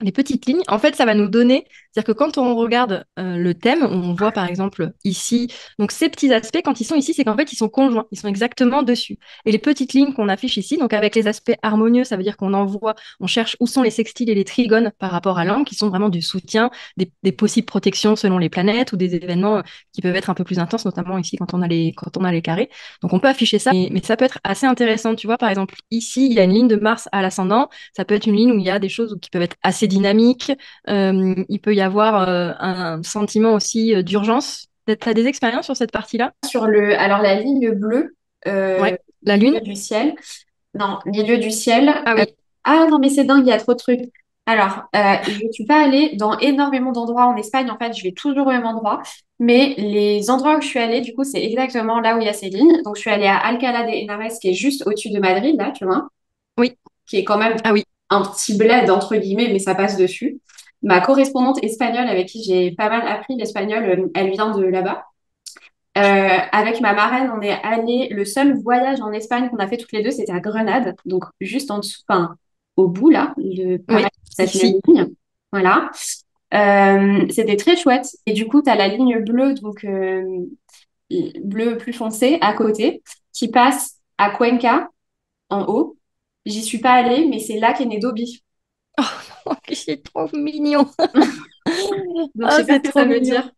les petites lignes, en fait, ça va nous donner, c'est-à-dire que quand on regarde le thème, on voit par exemple ici, donc ces petits aspects, quand ils sont ici, c'est qu'en fait, ils sont conjoints, ils sont exactement dessus. Et les petites lignes qu'on affiche ici, donc avec les aspects harmonieux, ça veut dire qu'on envoie, on cherche où sont les sextiles et les trigones par rapport à l'angle, qui sont vraiment du soutien, des possibles protections selon les planètes ou des événements qui peuvent être un peu plus intenses, notamment ici quand on a les carrés. Donc on peut afficher ça, mais ça peut être assez intéressant. Tu vois, par exemple, ici, il y a une ligne de Mars à l'ascendant, ça peut être une ligne où il y a des choses qui peuvent être assez dynamiques. Il peut y avoir un sentiment aussi d'urgence. Tu as des expériences sur cette partie-là? Alors la ligne bleue, Ouais. La milieu Lune? du ciel. Non, milieu du ciel. Ah oui. Ah non, mais c'est dingue, il y a trop de trucs. Alors, je ne suis pas allée dans énormément d'endroits en Espagne. En fait, je vais toujours au même endroit. Mais les endroits où je suis allée, du coup, c'est exactement là où il y a ces lignes. Donc, je suis allée à Alcalá de Henares, qui est juste au-dessus de Madrid, là, tu vois, Oui. qui est quand même Ah oui. un petit bled, entre guillemets, mais ça passe dessus. Ma correspondante espagnole, avec qui j'ai pas mal appris l'espagnol, elle vient de là-bas. Avec ma marraine, on est allé. Le seul voyage en Espagne qu'on a fait toutes les deux, c'était à Grenade, donc juste en dessous, enfin, au bout là, Oui. pareil, cette même Ici. ligne. Voilà. C'était très chouette. Et du coup, tu as la ligne bleue, donc bleu plus foncé à côté, qui passe à Cuenca en haut. J'y suis pas allée, mais c'est là qu'est né Dobby. Oh, c'est trop mignon. Donc, je Ah, sais pas c'est ce que ça trop veut mignon. dire.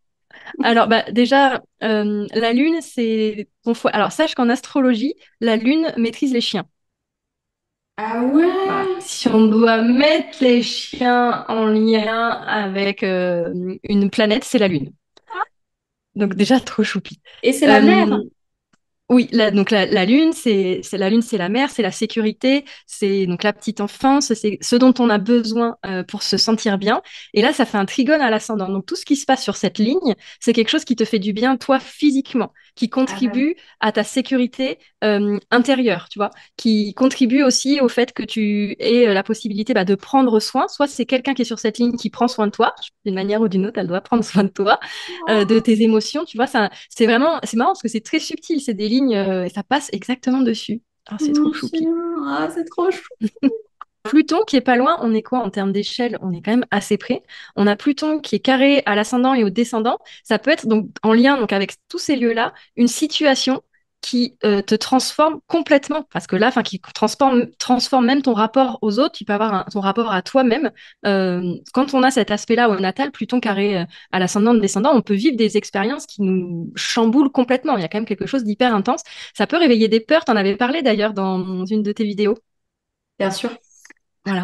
Alors, bah, déjà, la Lune, c'est ton foie. Alors, sache qu'en astrologie, la Lune maîtrise les chiens. Ah Voilà. ouais! Si on doit mettre les chiens en lien avec une planète, c'est la Lune. Donc déjà, trop choupi. Et c'est la mer. Euh, oui, donc la lune, c'est la lune, c'est la mer, c'est la sécurité, c'est donc la petite enfance, c'est ce dont on a besoin pour se sentir bien. Et là, ça fait un trigone à l'ascendant. Donc tout ce qui se passe sur cette ligne, c'est quelque chose qui te fait du bien toi physiquement, qui Ah bah, contribue à ta sécurité intérieure, tu vois, qui contribue aussi au fait que tu aies la possibilité de prendre soin. Soit c'est quelqu'un qui est sur cette ligne qui prend soin de toi, d'une manière ou d'une autre, elle doit prendre soin de toi de tes émotions, tu vois, ça, c'est marrant parce que c'est très subtil, c'est des lignes, et ça passe exactement dessus. Ah, c'est trop mon choupi. chien. Ah, c'est trop chou. Pluton qui est pas loin, on est quoi en termes d'échelle? On est quand même assez près. On a Pluton qui est carré à l'ascendant et au descendant. Ça peut être donc en lien donc avec tous ces lieux-là une situation qui te transforme complètement parce que là, enfin qui transforme même ton rapport aux autres. Tu peux avoir ton rapport à toi-même. Quand on a cet aspect-là au natal, Pluton carré à l'ascendant, descendant, on peut vivre des expériences qui nous chamboulent complètement. Il y a quand même quelque chose d'hyper intense. Ça peut réveiller des peurs. T'en avais parlé d'ailleurs dans une de tes vidéos. Bien sûr. Voilà,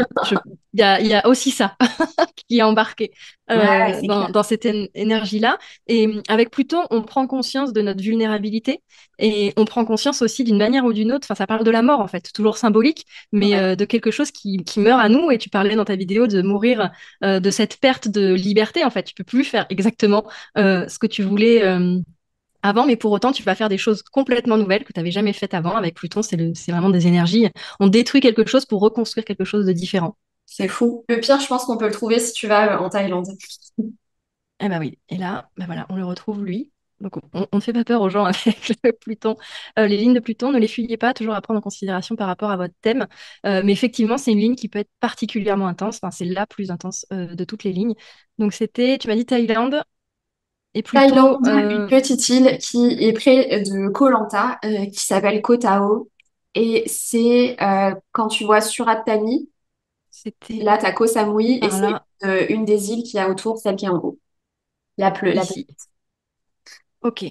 il y a aussi ça qui est embarqué Ouais, c'est clair. dans cette énergie-là. Et avec Pluton, on prend conscience de notre vulnérabilité et on prend conscience aussi d'une manière ou d'une autre, enfin ça parle de la mort en fait, toujours symbolique, mais Ouais. de quelque chose qui meurt à nous. Et tu parlais dans ta vidéo de mourir de cette perte de liberté en fait. Tu peux plus faire exactement ce que tu voulais. Avant, mais pour autant, tu vas faire des choses complètement nouvelles que tu n'avais jamais faites avant. Avec Pluton, c'est vraiment des énergies. On détruit quelque chose pour reconstruire quelque chose de différent. C'est fou. Le pire, je pense qu'on peut le trouver si tu vas en Thaïlande. Eh ben oui, et là, ben voilà, on le retrouve lui. Donc on ne fait pas peur aux gens avec le Pluton. Les lignes de Pluton, ne les fuyez pas, toujours à prendre en considération par rapport à votre thème. Mais effectivement, c'est une ligne qui peut être particulièrement intense. Enfin, c'est la plus intense de toutes les lignes. Donc c'était, tu m'as dit Thaïlande et plutôt, Thaïlande, une petite île qui est près de Koh Lanta, qui s'appelle Koh Tao. Et c'est quand tu vois Surat Thani, c'était là, t'as Koh Samui, et par c'est là, une des îles qui a autour, celle qui est en haut. La ici. Ok.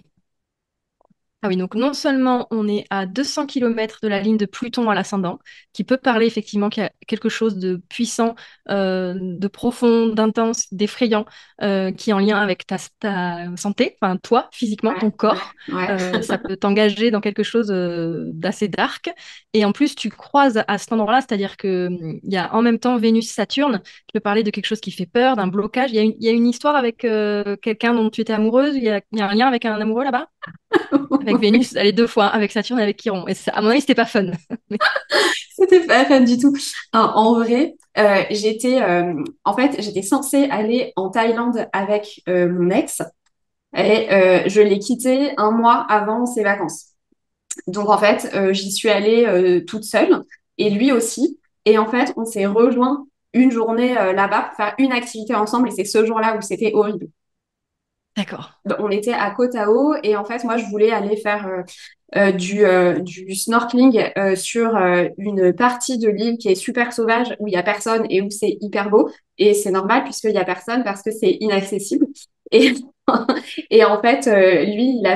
Ah oui, donc non seulement on est à 200 km de la ligne de Pluton à l'ascendant, qui peut parler effectivement qu'il y a quelque chose de puissant, de profond, d'intense, d'effrayant, qui est en lien avec ta santé, enfin toi, physiquement, ouais, ton ouais, corps. ouais. Ça peut t'engager dans quelque chose d'assez dark. Et en plus, tu croises à cet endroit-là, c'est-à-dire que il y a en même temps Vénus-Saturne, qui peut parler de quelque chose qui fait peur, d'un blocage. Il y a une histoire avec quelqu'un dont tu étais amoureuse, il y a un lien avec un amoureux là-bas? Avec Vénus, elle est deux fois, avec Saturne et avec Chiron. Et à mon avis, c'était pas fun. Mais- C'était pas fan du tout. En vrai, en fait, j'étais censée aller en Thaïlande avec mon ex et je l'ai quitté un mois avant ses vacances. Donc en fait, j'y suis allée toute seule et lui aussi. Et en fait, on s'est rejoint une journée là-bas pour faire une activité ensemble et c'est ce jour-là où c'était horrible. D'accord. On était à Koh Tao et en fait, moi, je voulais aller faire du snorkeling sur une partie de l'île qui est super sauvage, où il y a personne et où c'est hyper beau. Et c'est normal puisqu'il y a personne parce que c'est inaccessible. Et, et en fait, lui, il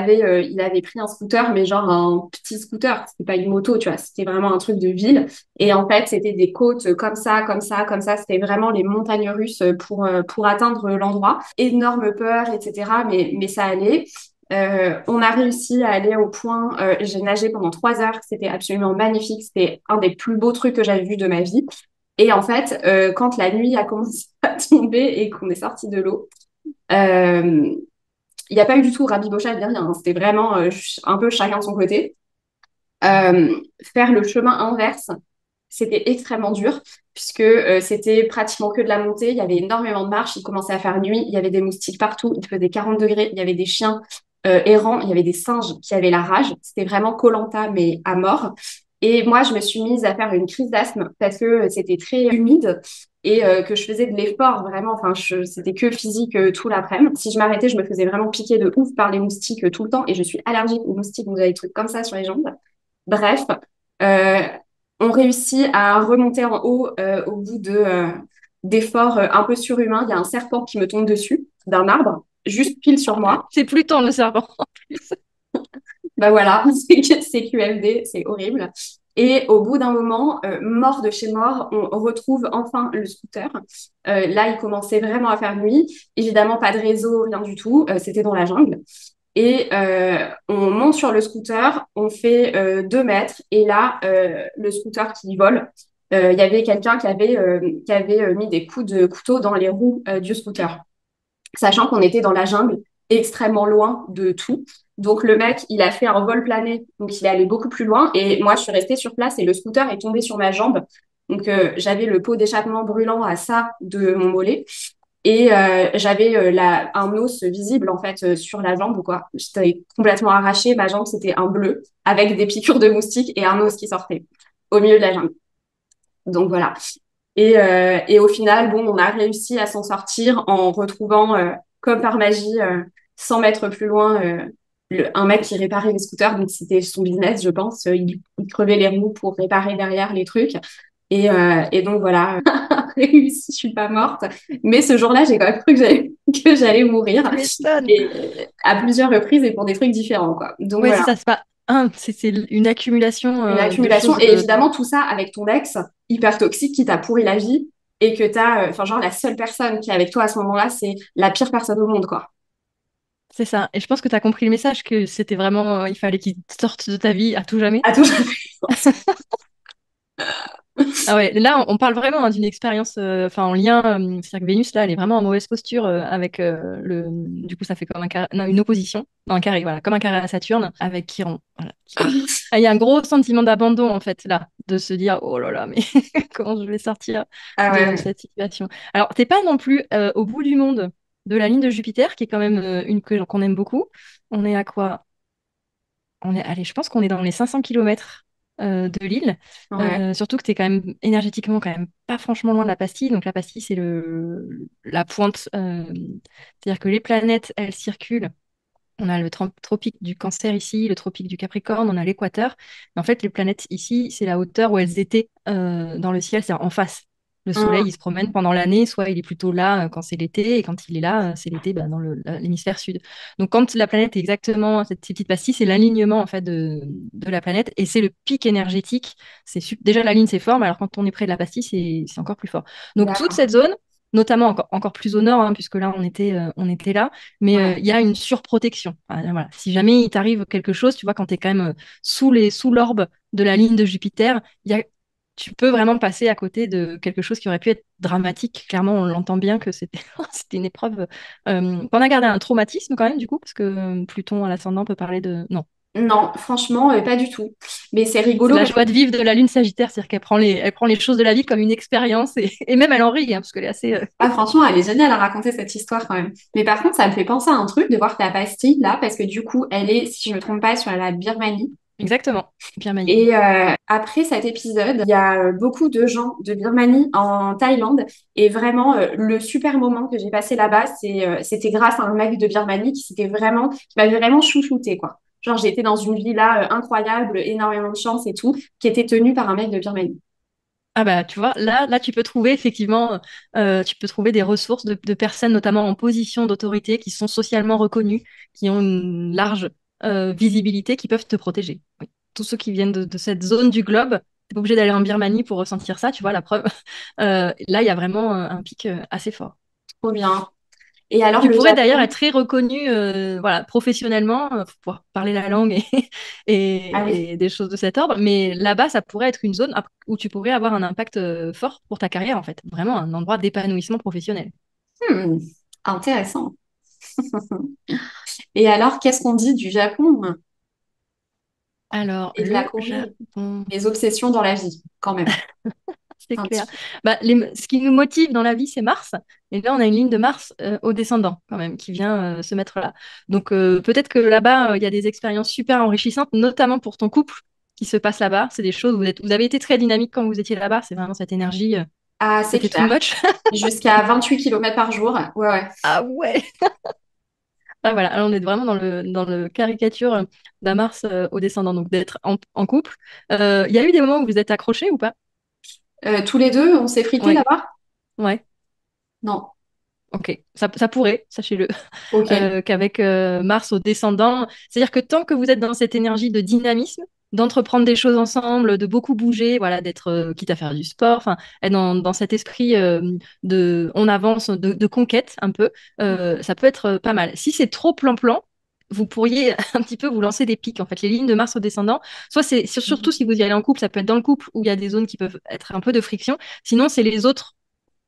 avait pris un scooter, mais genre un petit scooter. C'était pas une moto, tu vois. C'était vraiment un truc de ville. Et en fait, c'était des côtes comme ça, comme ça, comme ça. C'était vraiment les montagnes russes pour atteindre l'endroit. Énorme peur, etc. Mais ça allait. On a réussi à aller au point. J'ai nagé pendant 3 heures. C'était absolument magnifique. C'était un des plus beaux trucs que j'avais vu de ma vie. Et en fait, quand la nuit a commencé à tomber et qu'on est sorti de l'eau, euh, il n'y a pas eu du tout rabibochage ni rien, hein. C'était vraiment un peu chacun de son côté. Faire le chemin inverse, c'était extrêmement dur puisque c'était pratiquement que de la montée. Il y avait énormément de marches. Il commençait à faire nuit. Il y avait des moustiques partout. Il faisait 40 degrés. Il y avait des chiens errants. Il y avait des singes qui avaient la rage. C'était vraiment koh mais à mort. Et moi, je me suis mise à faire une crise d'asthme parce que c'était très humide et que je faisais de l'effort vraiment. Enfin, c'était que physique tout l'après-midi. Si je m'arrêtais, je me faisais vraiment piquer de ouf par les moustiques tout le temps et je suis allergique aux moustiques, donc j'avais des trucs comme ça sur les jambes. Bref, euh, on réussit à remonter en haut au bout d'efforts un peu surhumains. Il y a un serpent qui me tombe dessus d'un arbre, juste pile sur moi. C'est Pluton, le serpent, en plus. Bah voilà, c'est QFD, c'est horrible. Et au bout d'un moment, mort de chez mort, on retrouve enfin le scooter. Là, il commençait vraiment à faire nuit. Évidemment, pas de réseau, rien du tout. C'était dans la jungle. Et on monte sur le scooter, on fait 2 mètres, et là, le scooter qui vole, il y avait quelqu'un qui avait mis des coups de couteau dans les roues du scooter, sachant qu'on était dans la jungle, extrêmement loin de tout. Donc le mec, il a fait un vol plané, donc il est allé beaucoup plus loin, et moi, je suis restée sur place, et le scooter est tombé sur ma jambe. Donc j'avais le pot d'échappement brûlant à ça de mon mollet. Et j'avais un os visible en fait sur la jambe quoi. J'étais complètement arrachée. Ma jambe c'était un bleu avec des piqûres de moustiques et un os qui sortait au milieu de la jambe. Donc voilà. Et au final, bon, on a réussi à s'en sortir en retrouvant comme par magie 100 mètres plus loin un mec qui réparait les scooters. Donc c'était son business, je pense. Il crevait les roues pour réparer derrière les trucs. Et donc voilà, réussi, je suis pas morte. Mais ce jour-là, j'ai quand même cru que que j'allais mourir. Tu m'étonnes. Et à plusieurs reprises et pour des trucs différents, quoi. Donc Oui, c'est voilà, ça, c'est pas un, c'est une accumulation une de accumulation. choses. Et évidemment, tout ça avec ton ex, hyper toxique, qui t'a pourri la vie. Et que t'as, enfin, genre, la seule personne qui est avec toi à ce moment-là, c'est la pire personne au monde, quoi. C'est ça. Et je pense que tu as compris le message, que c'était vraiment, il fallait qu'il sorte de ta vie à tout jamais. À tout Ah ouais, là, on parle vraiment hein, d'une expérience, enfin en lien, c'est-à-dire que Vénus, là, elle est vraiment en mauvaise posture avec le. Du coup, ça fait comme un carré, non, une opposition, non, un carré, voilà, comme un carré à Saturne avec Chiron. Voilà. Ah, il y a un gros sentiment d'abandon, en fait, là, de se dire, oh là là, mais comment je vais sortir Ah de ouais, cette situation? Alors, t'es pas non plus au bout du monde de la ligne de Jupiter, qui est quand même qu'on aime beaucoup. On est à quoi? Allez, je pense qu'on est dans les 500 kilomètres de l'île. ouais. Surtout que tu es quand même énergétiquement quand même pas franchement loin de la pastille. Donc la pastille, c'est la pointe. C'est-à-dire que les planètes, elles circulent. On a le tropique du Cancer ici, le tropique du Capricorne, on a l'équateur. Mais en fait, les planètes ici, c'est la hauteur où elles étaient dans le ciel, c'est en face. Le Soleil, il Hum, se promène pendant l'année, soit il est plutôt là quand c'est l'été, et quand il est là, c'est l'été bah, dans l'hémisphère sud. Donc quand la planète est exactement à ces petites pastilles, c'est l'alignement en fait de la planète, et c'est le pic énergétique. Déjà la ligne c'est fort, mais alors quand on est près de la pastille, c'est encore plus fort. Donc toute d'accord. cette zone, notamment encore plus au nord, hein, puisque là on était là, mais Ouais, il y a une surprotection. Enfin, voilà. Si jamais il t'arrive quelque chose, tu vois, quand tu es quand même sous l'orbe de la ligne de Jupiter, tu peux vraiment passer à côté de quelque chose qui aurait pu être dramatique. Clairement, on l'entend bien que c'était c'était une épreuve. On a gardé un traumatisme quand même, du coup, parce que Pluton à l'ascendant peut parler de... Non, non, franchement, pas du tout. Mais c'est c'est rigolo la parce que joie de vivre de la lune Sagittaire, c'est-à-dire elle prend les choses de la vie comme une expérience, et même elle en rit, hein, parce qu'elle est assez... ah, franchement, elle est géniale à raconter cette histoire quand même. Mais par contre, ça me fait penser à un truc de voir ta pastille là, parce que du coup, elle est, si je me trompe pas, sur la Birmanie. Exactement, Birmanie. Et après cet épisode, il y a beaucoup de gens de Birmanie en Thaïlande. Et vraiment, le super moment que j'ai passé là-bas, c'était grâce à un mec de Birmanie qui m'avait vraiment chouchouté, quoi. Genre, j'étais dans une villa incroyable, énormément de chance et tout, qui était tenue par un mec de Birmanie. Ah bah tu vois, là tu peux trouver effectivement, tu peux trouver des ressources de personnes notamment en position d'autorité qui sont socialement reconnues, qui ont une large visibilité, qui peuvent te protéger. Oui. Tous ceux qui viennent de cette zone du globe, t'es pas obligé d'aller en Birmanie pour ressentir ça, tu vois, la preuve. Là, il y a vraiment un pic assez fort. Trop bien. Et alors, Tu le pourrais d'ailleurs Japon? être très reconnu voilà, professionnellement, pour pouvoir parler la langue Ah oui. et des choses de cet ordre, mais là-bas, ça pourrait être une zone où tu pourrais avoir un impact fort pour ta carrière, en fait. Vraiment un endroit d'épanouissement professionnel. Hmm, intéressant. Et alors, qu'est-ce qu'on dit du Japon Alors, et de la le Corée? Japon, Les obsessions dans la vie, quand même. c'est Un clair. petit peu. Bah, ce qui nous motive dans la vie, c'est Mars. Et là, on a une ligne de Mars au descendant, quand même, qui vient se mettre là. Donc, peut-être que là-bas, il y a des expériences super enrichissantes, notamment pour ton couple qui se passe là-bas. C'est des choses, vous avez été très dynamique quand vous étiez là-bas. C'est vraiment cette énergie. Ah, c'est C'était too clair. much. Jusqu'à 28 kilomètres par jour. Ouais, ouais. Ah ouais. Ah, voilà, alors on est vraiment dans le caricature d'un Mars au descendant, donc d'être en couple. Il y a eu des moments où vous êtes accrochés ou pas? Tous les deux, on s'est frités Ouais, là-bas? ouais. Non. Ok, ça pourrait, sachez-le, Ok. qu'avec Mars au descendant, c'est-à-dire que tant que vous êtes dans cette énergie de dynamisme, d'entreprendre des choses ensemble, de beaucoup bouger, voilà, d'être quitte à faire du sport, enfin, être dans cet esprit de on avance, de conquête un peu, ça peut être pas mal. Si c'est trop plan-plan, vous pourriez un petit peu vous lancer des pics, en fait, les lignes de Mars au descendant. Soit surtout si vous y allez en couple, ça peut être dans le couple où il y a des zones qui peuvent être un peu de friction. Sinon, c'est les autres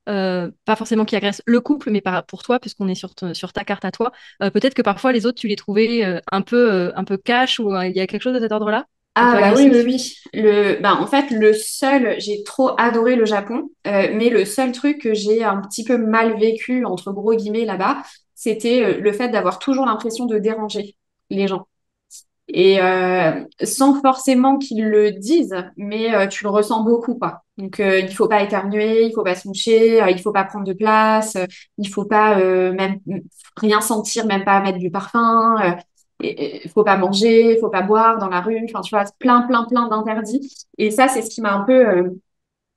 pas forcément qui agresse le couple, mais pour toi, puisqu'on est sur ta carte à toi, peut-être que parfois les autres, tu les trouvais un peu cash ou il y a quelque chose de cet ordre-là, un Ah peu bah oui, oui, agressif. oui. En fait, j'ai trop adoré le Japon, mais le seul truc que j'ai un petit peu mal vécu, entre gros guillemets, là-bas, c'était le fait d'avoir toujours l'impression de déranger les gens. Et sans forcément qu'ils le disent, mais tu le ressens beaucoup, quoi. Donc, il faut pas éternuer, il faut pas se moucher, il faut pas prendre de place, il faut pas même rien sentir, même pas mettre du parfum. Il faut pas manger, il faut pas boire dans la rue. Enfin, tu vois, plein, plein, plein d'interdits. Et ça, c'est ce qui m'a un peu,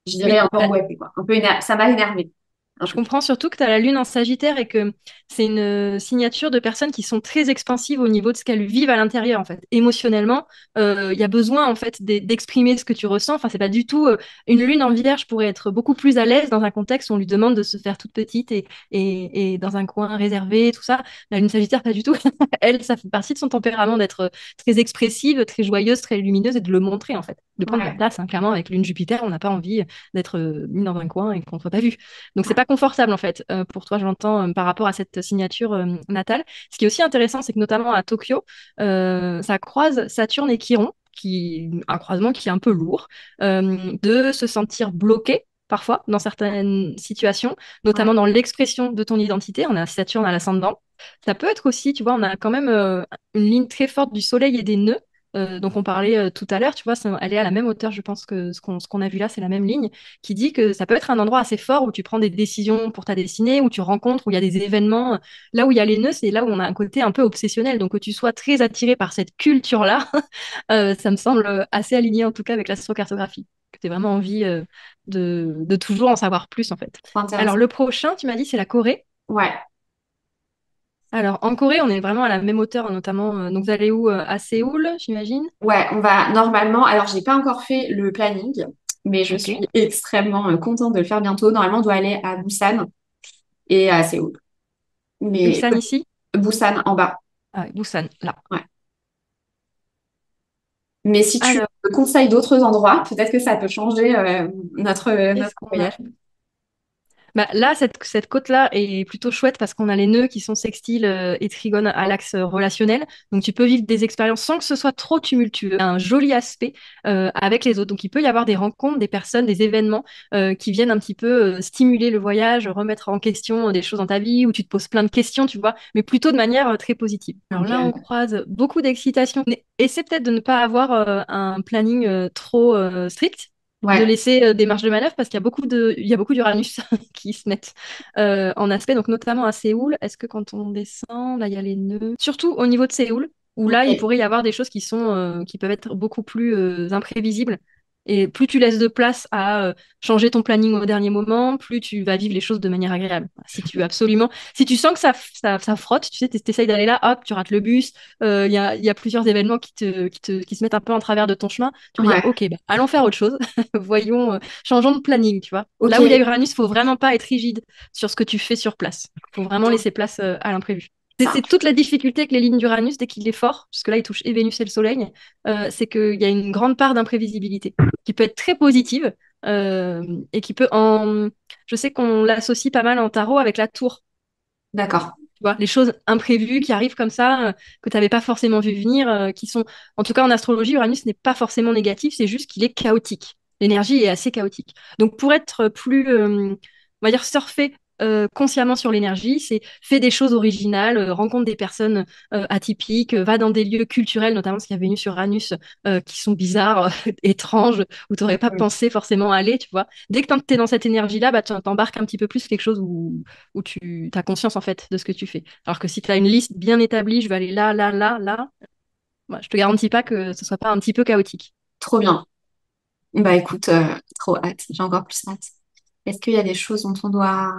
je dirais, Oui, un peu angoissée, quoi. Ça m'a énervée, un je peu. comprends surtout que tu as la lune en Sagittaire et que c'est une signature de personnes qui sont très expansives au niveau de ce qu'elles vivent à l'intérieur, en fait. Émotionnellement, il y a besoin, en fait, d'exprimer ce que tu ressens. Enfin, c'est pas du tout... une lune en Vierge pourrait être beaucoup plus à l'aise dans un contexte où on lui demande de se faire toute petite et dans un coin réservé, tout ça. La lune Sagittaire, pas du tout. Elle, ça fait partie de son tempérament d'être très expressive, très joyeuse, très lumineuse et de le montrer, en fait. De prendre la Ouais. place, hein. Clairement, avec lune Jupiter, on n'a pas envie d'être mis dans un coin et qu'on ne soit pas vu. Donc, c'est pas confortable, en fait, pour toi, j'entends, par rapport à cette signature natale. Ce qui est aussi intéressant, c'est que notamment à Tokyo, ça croise Saturne et Chiron, un croisement qui est un peu lourd, de se sentir bloqué parfois dans certaines situations, Ouais. notamment dans l'expression de ton identité. On a Saturne à l'ascendant. Ça peut être aussi, tu vois, on a quand même une ligne très forte du soleil et des nœuds. Donc on parlait tout à l'heure, tu vois, elle est à la même hauteur, je pense que ce qu'on a vu là, c'est la même ligne, qui dit que ça peut être un endroit assez fort où tu prends des décisions pour ta destinée, où tu rencontres, où il y a des événements. Là où il y a les nœuds, c'est là où on a un côté un peu obsessionnel. Donc que tu sois très attiré par cette culture-là, ça me semble assez aligné en tout cas avec l'astrocartographie. Que tu aies vraiment envie de toujours en savoir plus en fait. Trop Alors intéressant. le prochain, tu m'as dit, c'est la Corée. Ouais. Alors en Corée, on est vraiment à la même hauteur, notamment. Donc vous allez où? À Séoul, j'imagine? Ouais, on va normalement. Alors, j'ai pas encore fait le planning, mais je Ok. suis extrêmement contente de le faire bientôt. Normalement, on doit aller à Busan et à Séoul. Mais Ulsan ici? Busan en bas. Ah, oui, Busan, là. Ouais. Mais si tu Alors, me conseilles d'autres endroits, peut-être que ça peut changer qu'est-ce notre qu'on a? voyage. Bah, là, cette côte-là est plutôt chouette parce qu'on a les nœuds qui sont sextiles et trigones à l'axe relationnel. Donc, tu peux vivre des expériences sans que ce soit trop tumultueux. Un joli aspect avec les autres. Donc, il peut y avoir des rencontres, des personnes, des événements qui viennent un petit peu stimuler le voyage, remettre en question des choses dans ta vie où tu te poses plein de questions, tu vois, mais plutôt de manière très positive. Alors là, on Ok. croise beaucoup d'excitation. Essaie peut-être de ne pas avoir un planning trop strict, de Ouais. laisser des marges de manœuvre parce qu'il y a beaucoup d'Uranus qui se mettent en aspect, donc notamment à Séoul. Est-ce que quand on descend, là, il y a les nœuds, surtout au niveau de Séoul, où là, il Ok. pourrait y avoir des choses qui peuvent être beaucoup plus imprévisibles. Et plus tu laisses de place à changer ton planning au dernier moment, plus tu vas vivre les choses de manière agréable. Si tu sens que ça frotte, tu sais, t'essayes d'aller là, hop, tu rates le bus, il y a plusieurs événements qui se mettent un peu en travers de ton chemin, tu peux dire, Ouais. ok, bah, allons faire autre chose. Voyons, changeons de planning, tu vois. Ok. Là où il y a Uranus, faut vraiment pas être rigide sur ce que tu fais sur place. Faut vraiment laisser place à l'imprévu. Ça. C'est toute la difficulté avec les lignes d'Uranus dès qu'il est fort, puisque là il touche et Vénus et le Soleil, c'est qu'il y a une grande part d'imprévisibilité qui peut être très positive et qui peut en. Je sais qu'on l'associe pas mal en tarot avec la tour. D'accord. Tu vois, les choses imprévues qui arrivent comme ça, que tu n'avais pas forcément vu venir, qui sont, en tout cas en astrologie, Uranus n'est pas forcément négatif, c'est juste qu'il est chaotique. L'énergie est assez chaotique. Donc pour être plus, on va dire, surfer consciemment sur l'énergie, c'est fais des choses originales, rencontre des personnes atypiques, va dans des lieux culturels, notamment ce qu'il y a Vénus sur Uranus, qui sont bizarres, étranges, où tu n'aurais pas pensé forcément aller, tu vois. Dès que tu es dans cette énergie-là, bah, tu t'embarques un petit peu plus quelque chose où tu as conscience en fait de ce que tu fais. Alors que si tu as une liste bien établie, je vais aller là, là, là, là, bah, je te garantis pas que ce soit pas un petit peu chaotique. Trop bien. Bah écoute, trop hâte. J'ai encore plus hâte. Est-ce qu'il y a des choses dont on doit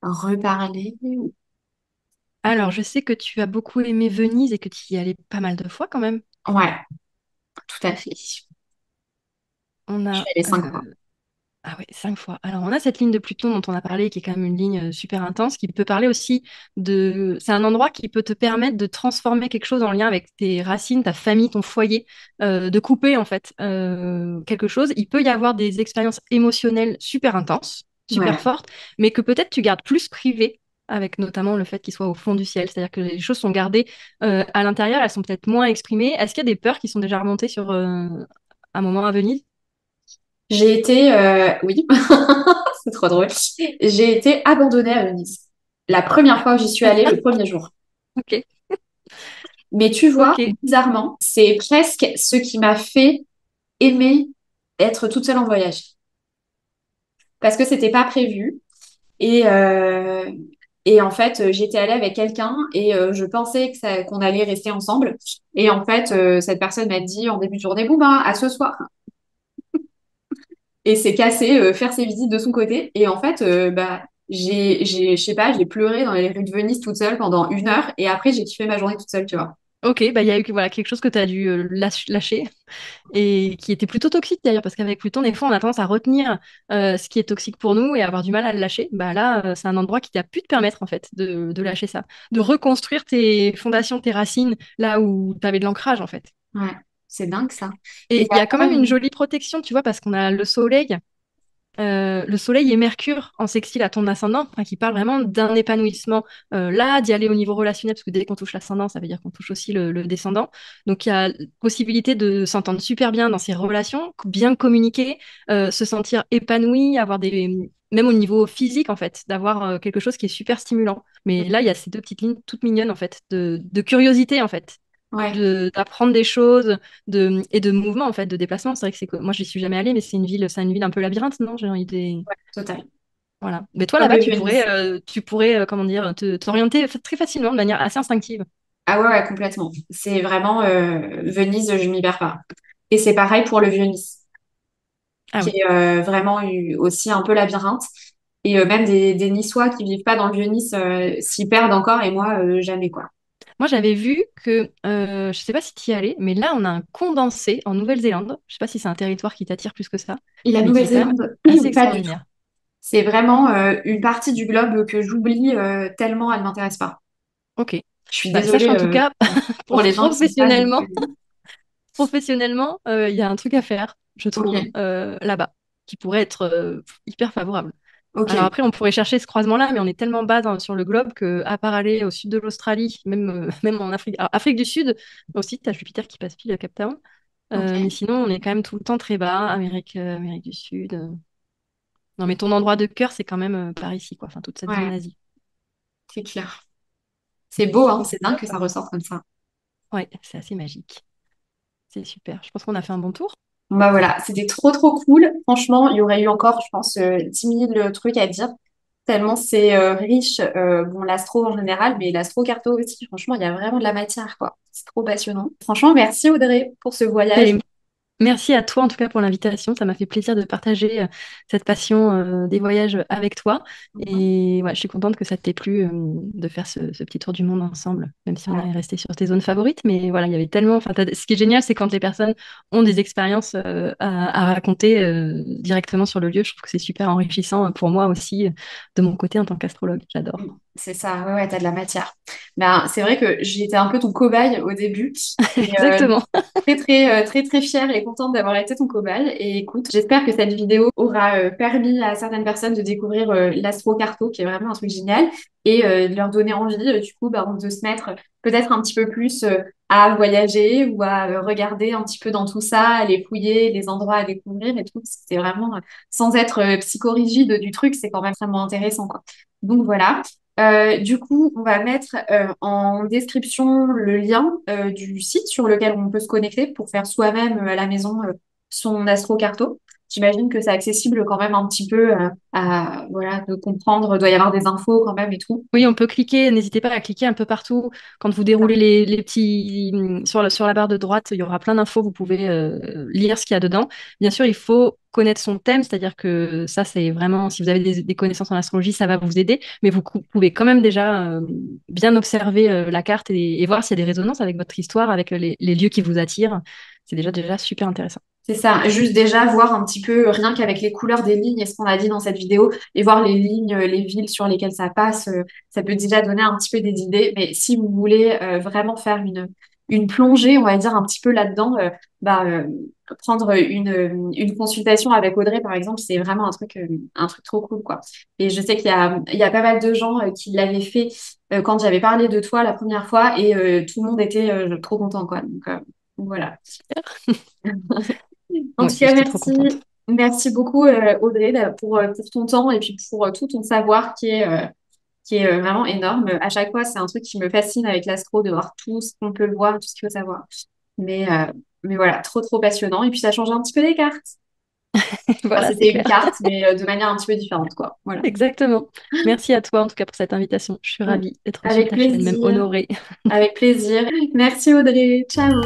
reparler? Alors, je sais que tu as beaucoup aimé Venise et que tu y allais pas mal de fois quand même. Ouais, tout à fait. On Je suis a allée 5 fois. Ah ouais, 5 fois. Alors, on a cette ligne de Pluton dont on a parlé, qui est quand même une ligne super intense, qui peut parler aussi de. C'est un endroit qui peut te permettre de transformer quelque chose en lien avec tes racines, ta famille, ton foyer, de couper en fait quelque chose. Il peut y avoir des expériences émotionnelles super intenses, super Ouais. fortes, mais que peut-être tu gardes plus privées, avec notamment le fait qu'il soit au fond du ciel. C'est-à-dire que les choses sont gardées à l'intérieur, elles sont peut-être moins exprimées. Est-ce qu'il y a des peurs qui sont déjà remontées sur un moment à Venise? J'ai été, oui, c'est trop drôle. J'ai été abandonnée à Venise. La première fois que j'y suis allée, le premier jour. Ok, Mais tu vois, ok. bizarrement, c'est presque ce qui m'a fait aimer être toute seule en voyage. Parce que c'était pas prévu. Et, euh, et en fait, j'étais allée avec quelqu'un et je pensais qu'on allait rester ensemble. Et en fait, cette personne m'a dit en début de journée, bon ben, à ce soir. Et c'est cassé, faire ses visites de son côté. Et en fait, bah, je sais pas, j'ai pleuré dans les rues de Venise toute seule pendant 1 heure. Et après, j'ai kiffé ma journée toute seule, tu vois. Ok, bah il y a eu voilà, quelque chose que tu as dû lâcher et qui était plutôt toxique d'ailleurs, parce qu'avec Pluton, des fois, on a tendance à retenir ce qui est toxique pour nous et avoir du mal à le lâcher. Bah là, c'est un endroit qui t'a pu te permettre en fait de lâcher ça, de reconstruire tes fondations, tes racines, là où tu avais de l'ancrage en fait. Ouais, c'est dingue ça. Et Et il y a quand après, même une jolie protection, tu vois, parce qu'on a le soleil le Soleil et Mercure en sextile à ton ascendant, enfin, qui parle vraiment d'un épanouissement là, d'y aller au niveau relationnel, parce que dès qu'on touche l'ascendant, ça veut dire qu'on touche aussi le descendant. Donc il y a possibilité de s'entendre super bien dans ses relations, bien communiquer, se sentir épanoui, avoir des même au niveau physique en fait, d'avoir quelque chose qui est super stimulant. Mais là, il y a ces deux petites lignes toutes mignonnes en fait, de curiosité en fait, Ouais, d'apprendre des choses, et de mouvement en fait, de déplacement. C'est vrai que moi j'y suis jamais allée, mais c'est une ville un peu labyrinthe, non? J'ai envie de... total. Voilà. Mais toi Comme là-bas, Venise. tu pourrais comment dire, t'orienter très facilement de manière assez instinctive. Ah ouais, ouais, complètement. C'est vraiment Venise, je m'y perds pas. Et c'est pareil pour le Vieux-Nice, Ah qui oui. est vraiment aussi un peu labyrinthe. Et même des Niçois qui vivent pas dans le Vieux-Nice s'y perdent encore, et moi, jamais, quoi. Moi j'avais vu que, je sais pas si tu y allais, mais là on a un Condensé en Nouvelle-Zélande. Je sais pas si c'est un territoire qui t'attire plus que ça, Et la mais qui est quand même Nouvelle-Zélande, assez pas du tout. extraordinaire. C'est vraiment une partie du globe que j'oublie tellement elle m'intéresse pas. Ok. Je suis Bah, sache désolée qu'en tout cas, pour les gens qui sont fans de professionnellement, Nouvelle-Zélande. professionnellement, il y a un truc à faire, je trouve, Ok, là-bas, qui pourrait être hyper favorable. Alors ok, après, on pourrait chercher ce croisement-là, mais on est tellement bas sur le globe que, à part aller au sud de l'Australie, même, même en Afrique, alors, Afrique du Sud, aussi, tu as Jupiter qui passe pile à Cap Town. Mais ok. sinon, on est quand même tout le temps très bas, Amérique du Sud. Non, mais ton endroit de cœur, c'est quand même par ici, quoi. Enfin, toute cette zone Ouais, Asie. c'est clair. C'est beau, hein, Bon, c'est dingue que ça ressort comme ça. ouais, c'est assez magique. C'est super. Je pense qu'on a fait un bon tour. Bon, bah voilà, c'était trop trop cool. Franchement, il y aurait eu encore, je pense, 10 000 trucs à dire. Tellement c'est riche, bon, l'astro en général, mais l'astro-carto aussi, franchement, il y a vraiment de la matière, quoi. C'est trop passionnant. Franchement, merci Audrey pour ce voyage. Et merci à toi en tout cas pour l'invitation. Ça m'a fait plaisir de partager cette passion des voyages avec toi. Et ouais, je suis contente que ça t'ait plu de faire ce petit tour du monde ensemble, même si on Ouais. est resté sur tes zones favorites. Mais voilà, il y avait tellement. Enfin, ce qui est génial, c'est quand les personnes ont des expériences à raconter directement sur le lieu. Je trouve que c'est super enrichissant pour moi aussi, de mon côté en tant qu'astrologue. J'adore. C'est ça, ouais, ouais, t'as de la matière. Ben, c'est vrai que j'ai été un peu ton cobaye au début. Et Exactement. très fière et contente d'avoir été ton cobaye. Et écoute, j'espère que cette vidéo aura permis à certaines personnes de découvrir l'astro-carto, qui est vraiment un truc génial, et de leur donner envie, du coup, ben, de se mettre peut-être un petit peu plus à voyager ou à regarder un petit peu dans tout ça, à les fouiller, les endroits à découvrir et tout. C'est vraiment, sans être psychorigide du truc, c'est quand même vraiment intéressant, quoi. Donc voilà. Du coup, on va mettre en description le lien du site sur lequel on peut se connecter pour faire soi-même à la maison son astrocarto. J'imagine que c'est accessible quand même un petit peu à voilà de comprendre. Doit y avoir des infos quand même et tout. Oui, on peut cliquer, n'hésitez pas à cliquer un peu partout. Quand vous déroulez les petits sur la barre de droite, il y aura plein d'infos, vous pouvez lire ce qu'il y a dedans. Bien sûr, il faut connaître son thème, c'est-à-dire que ça, c'est vraiment, si vous avez des connaissances en astrologie, ça va vous aider, mais vous pouvez quand même déjà bien observer la carte et voir s'il y a des résonances avec votre histoire, avec les lieux qui vous attirent. C'est déjà super intéressant. C'est ça, juste déjà voir un petit peu, rien qu'avec les couleurs des lignes et ce qu'on a dit dans cette vidéo, et voir les lignes, les villes sur lesquelles ça passe, ça peut déjà donner un petit peu des idées. Mais si vous voulez vraiment faire une plongée, on va dire, un petit peu là-dedans, bah, prendre une consultation avec Audrey, par exemple, c'est vraiment un truc trop cool, quoi. Et je sais il y a pas mal de gens qui l'avaient fait quand j'avais parlé de toi la première fois, et tout le monde était trop content, quoi. Donc voilà. En Moi tout aussi, cas, j'étais trop contente. merci beaucoup Audrey pour ton temps et puis pour tout ton savoir qui est vraiment énorme. À chaque fois, c'est un truc qui me fascine avec l'astro de voir tout ce qu'on peut voir, tout ce qu'il faut savoir. Mais, euh, mais voilà, trop trop passionnant. Et puis ça change un petit peu des cartes. Enfin, Voilà, c'est c'était une clair. carte, mais de manière un petit peu différente, quoi. Voilà. Exactement. Merci à toi en tout cas pour cette invitation. Je suis Mm. ravie d'être sur Avec ta chaîne, même plaisir. honorée. Avec plaisir. Merci Audrey. Ciao.